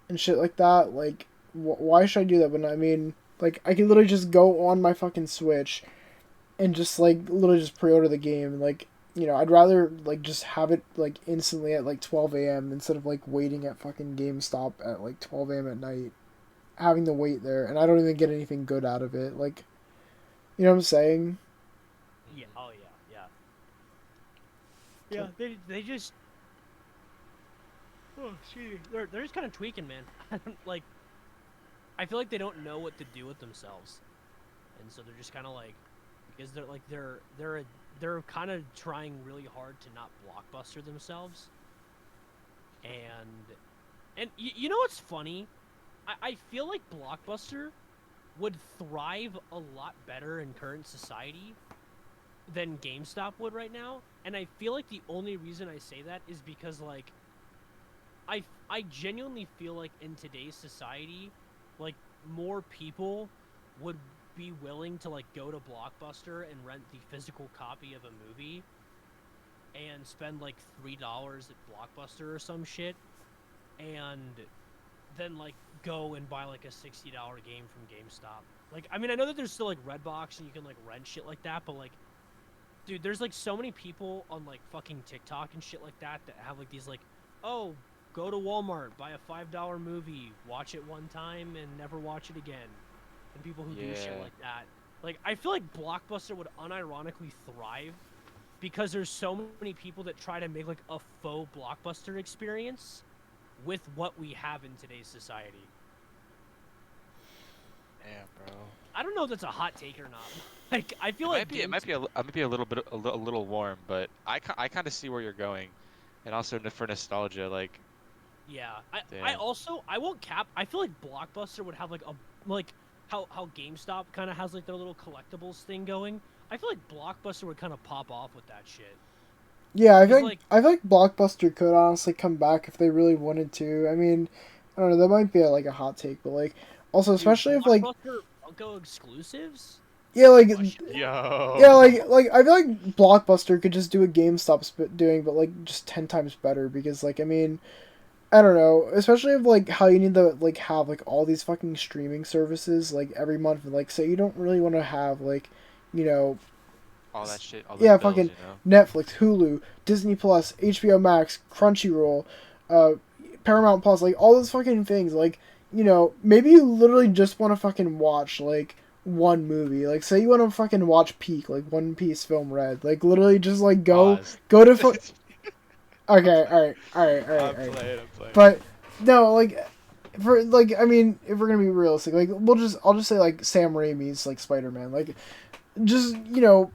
and shit like that, like, why should I do that when I mean, like, I can literally just go on my fucking Switch and just like literally just pre-order the game. Like, I'd rather like just have it like instantly at like 12 a.m. instead of like waiting at fucking GameStop at like 12 a.m. at night, having to wait there, and I don't even get anything good out of it. Like, you know what I'm saying? Yeah. Oh yeah. Yeah. Yeah. They just. Oh, excuse me. They're just kind of tweaking, man. Like, I feel like they don't know what to do with themselves, and so they're just kind of like, because they're kind of trying really hard to not blockbuster themselves, and you know what's funny? I feel like Blockbuster would thrive a lot better in current society than GameStop would right now, and I feel like the only reason I say that is because like I genuinely feel like in today's society, like more people would be willing to like go to Blockbuster and rent the physical copy of a movie and spend like $3 at Blockbuster or some shit, and then like go and buy like a $60 game from GameStop. Like, I mean, I know that there's still like Redbox and you can like rent shit like that, but like, dude, there's like so many people on like fucking TikTok and shit like that that have like these like, oh, go to Walmart, buy a $5 movie, watch it one time and never watch it again. And people who do shit like that. Like, I feel like Blockbuster would unironically thrive because there's so many people that try to make like a faux Blockbuster experience with what we have in today's society. Damn, bro. I don't know if that's a hot take or not. Like, I feel like It might be a little bit a little warm, but I kind of see where you're going, and also for nostalgia, like. Yeah, I Damn. also I won't cap. I feel like Blockbuster would have like a like how GameStop kind of has like their little collectibles thing going. I feel like Blockbuster would kind of pop off with that shit. Yeah, Like, I feel like Blockbuster could honestly come back if they really wanted to. I mean, I don't know, that might be like a hot take, but like also dude, especially if like Blockbuster Funko exclusives. yeah, like Yo. yeah, like I feel like Blockbuster could just do what GameStop's doing, but like just 10 times better because like I mean, I don't know, especially if like how you need to like have like all these fucking streaming services like every month, and like say you don't really want to have like, you know, All that shit, all those yeah, bills, fucking you know. Netflix, Hulu, Disney Plus, HBO Max, Crunchyroll, uh, Paramount Plus, like all those fucking things. Like, maybe you literally just want to fucking watch like one movie. Like, say you want to fucking watch Peak, like One Piece Film Red. Like, literally just like Pause. go to Okay, I'm alright. playing. But no, like for like I mean, if we're gonna be realistic, like I'll just say like Sam Raimi's like Spider-Man, like just you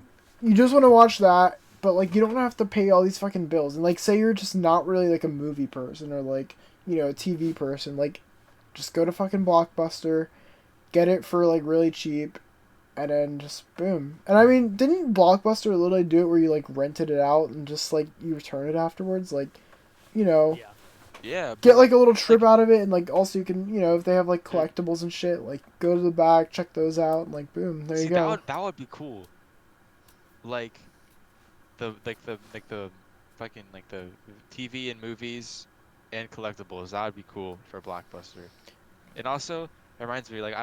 just want to watch that, but like you don't have to pay all these fucking bills. And like say you're just not really like a movie person or like a TV person, like just go to fucking Blockbuster, get it for like really cheap, and then just boom. And I mean, didn't Blockbuster literally do it where you like rented it out and just like you return it afterwards, like Yeah. Yeah. get like a little trip out of it, and like also you can if they have like collectibles and shit, like go to the back, check those out, and like boom, there you go. That would be cool. Like the fucking like the TV and movies and collectibles. That would be cool for Blockbuster. And also, it reminds me, like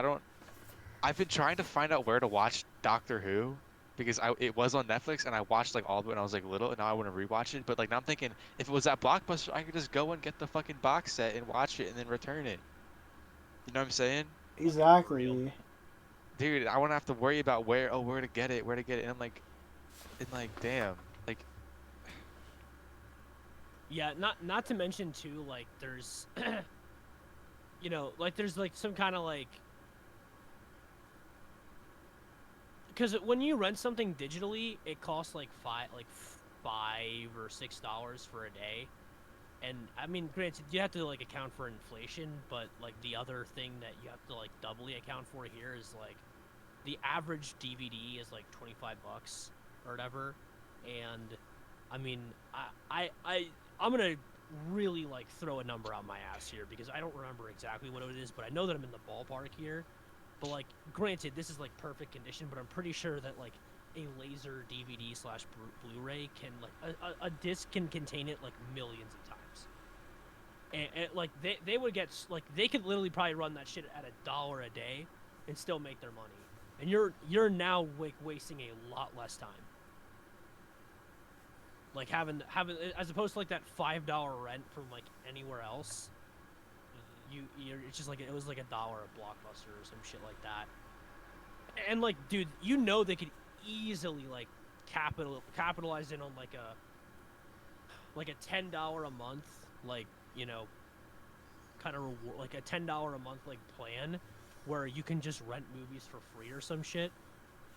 I've been trying to find out where to watch Doctor Who because it was on Netflix and I watched like all of it when I was like little, and now I want to rewatch it. But like now I'm thinking if it was at Blockbuster, I could just go and get the fucking box set and watch it and then return it. You know what I'm saying? Exactly. Dude, I wouldn't have to worry about where to get it, and I'm like, damn, like. Yeah, not to mention too, like there's like there's like some kind of like, because when you rent something digitally, it costs like $5 or $6 for a day. And I mean, granted, you have to like account for inflation, but like the other thing that you have to like doubly account for here is like the average DVD is like $25 or whatever, and I mean, I'm gonna really like throw a number out my ass here because I don't remember exactly what it is, but I know that I'm in the ballpark here. But like, granted, this is like perfect condition, but I'm pretty sure that like a laser DVD slash Blu-ray can like a disc can contain it like millions of times, and like they would get like they could literally probably run that shit at $1 a day and still make their money, and you're now like wasting a lot less time. Like having as opposed to like that $5 rent from like anywhere else, you're it's just like it was like $1 at Blockbuster or some shit like that. And like, dude, you know they could easily like capitalize in on like a $10 a month, like, you know, kind of reward, like a $10 a month like plan where you can just rent movies for free or some shit,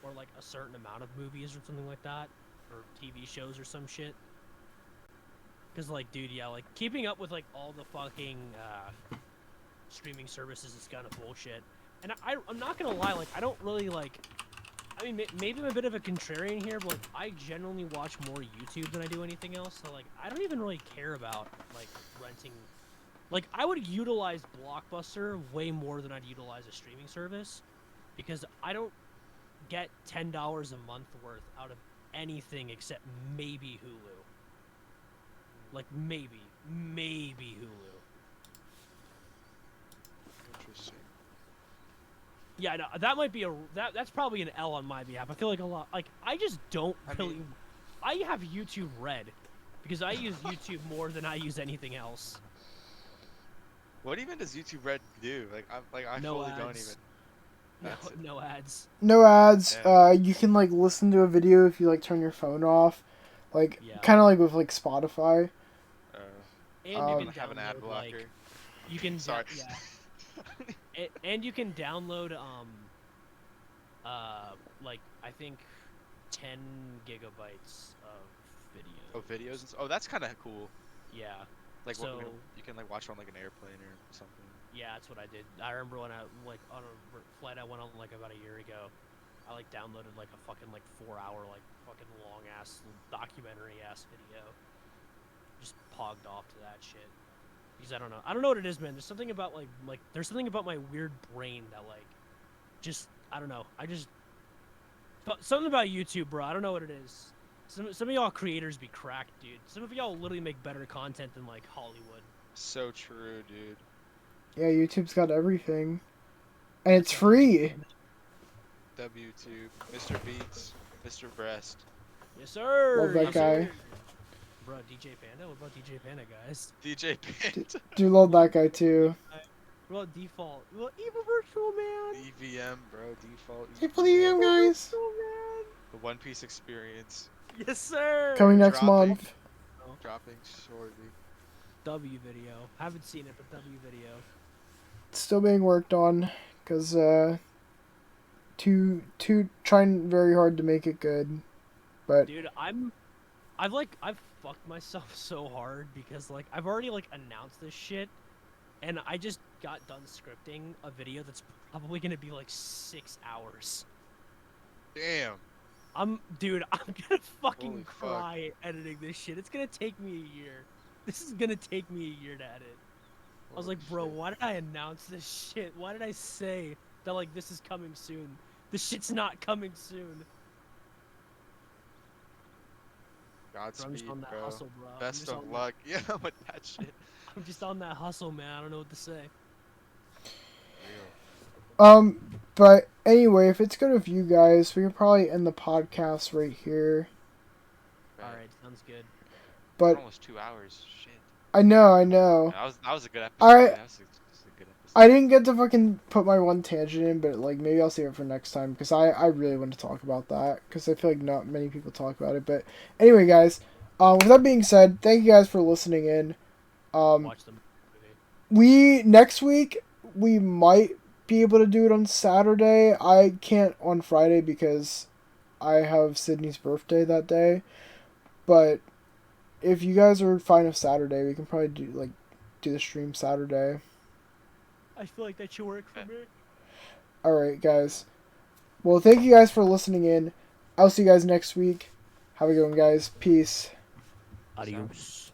or like a certain amount of movies or something like that, or TV shows or some shit. Because like, dude, yeah, like keeping up with like all the fucking streaming services is kind of bullshit. And I'm not gonna lie, like I don't really like. I mean, maybe I'm a bit of a contrarian here, but like I generally watch more YouTube than I do anything else. So like I don't even really care about like renting. Like I would utilize Blockbuster way more than I'd utilize a streaming service, because I don't get $10 a month worth out of anything except maybe Hulu. Like maybe Hulu. Interesting. Yeah, no, that might be that's probably an L on my behalf. I feel like a lot, like I just don't really. I have YouTube Red because I use YouTube more than I use anything else. What even does YouTube Red do? I No fully ads. don't even. No ads. No ads. Yeah. You can like listen to a video if you like turn your phone off, like Yeah. kind of like with like Spotify. And Um, you can Have an ad download, blocker. like, you can Sorry. yeah. And you can download like I think 10 gigabytes of video. Oh, videos. Oh, that's kind of cool. Yeah. Like So- you can like watch it on like an airplane or something. Yeah, that's what I did. I remember when I like on a flight I went on like about a year ago. I like downloaded like a fucking like 4-hour like fucking long ass documentary ass video. Just pogged off to that shit. Because I don't know what it is, man. There's something about like there's something about my weird brain that like just I don't know. Something about YouTube, bro. I don't know what it is. Some of y'all creators be cracked, dude. Some of y'all literally make better content than like Hollywood. So true, dude. Yeah, YouTube's got everything, and it's free. WTube, Mr. Beats, Mr. Breast. Yes, sir. Love that Yes, guy. sir. Bro, DJ Panda. What about DJ Panda, guys? DJ Panda. Do love that guy too. What about Default? Well, Evil Virtual Man. EVM, bro. Default. Hey, play EVM, guys. Virtual Man. The One Piece experience. Yes, sir. Coming next Dropping. month. Dropping shortly. W video. Haven't seen it, but W video. Still being worked on, cause trying very hard to make it good, but Dude, I've fucked myself so hard because like I've already like announced this shit, and I just got done scripting a video that's probably gonna be like 6 hours. Damn. I'm gonna fucking Holy fuck. cry editing this shit. It's gonna take me a year. This is gonna take me a year to edit. I was like, bro, why did I announce this shit? Why did I say that like this is coming soon? This shit's not coming soon. Bro, I'm Godspeed, just on that bro. hustle, bro. I'm Best just of on luck. Yeah, with that shit. I'm just on that hustle, man. I don't know what to say. Real. But anyway, if it's good with you guys, we can probably end the podcast right here. Right. All right, sounds good. But Almost 2 hours. Shit. I know. That was a good episode. Alright. That was a good episode. I didn't get to fucking put my one tangent in, but like maybe I'll save it for next time because I really want to talk about that because I feel like not many people talk about it. But anyway, guys, with that being said, thank you guys for listening in. Watch the movie. Next week we might be able to do it on Saturday. I can't on Friday because I have Sydney's birthday that day. But if you guys are fine with Saturday, we can probably do the stream Saturday. I feel like that should work for me. Alright, guys. Well, thank you guys for listening in. I'll see you guys next week. Have a good one, guys. Peace. Adios.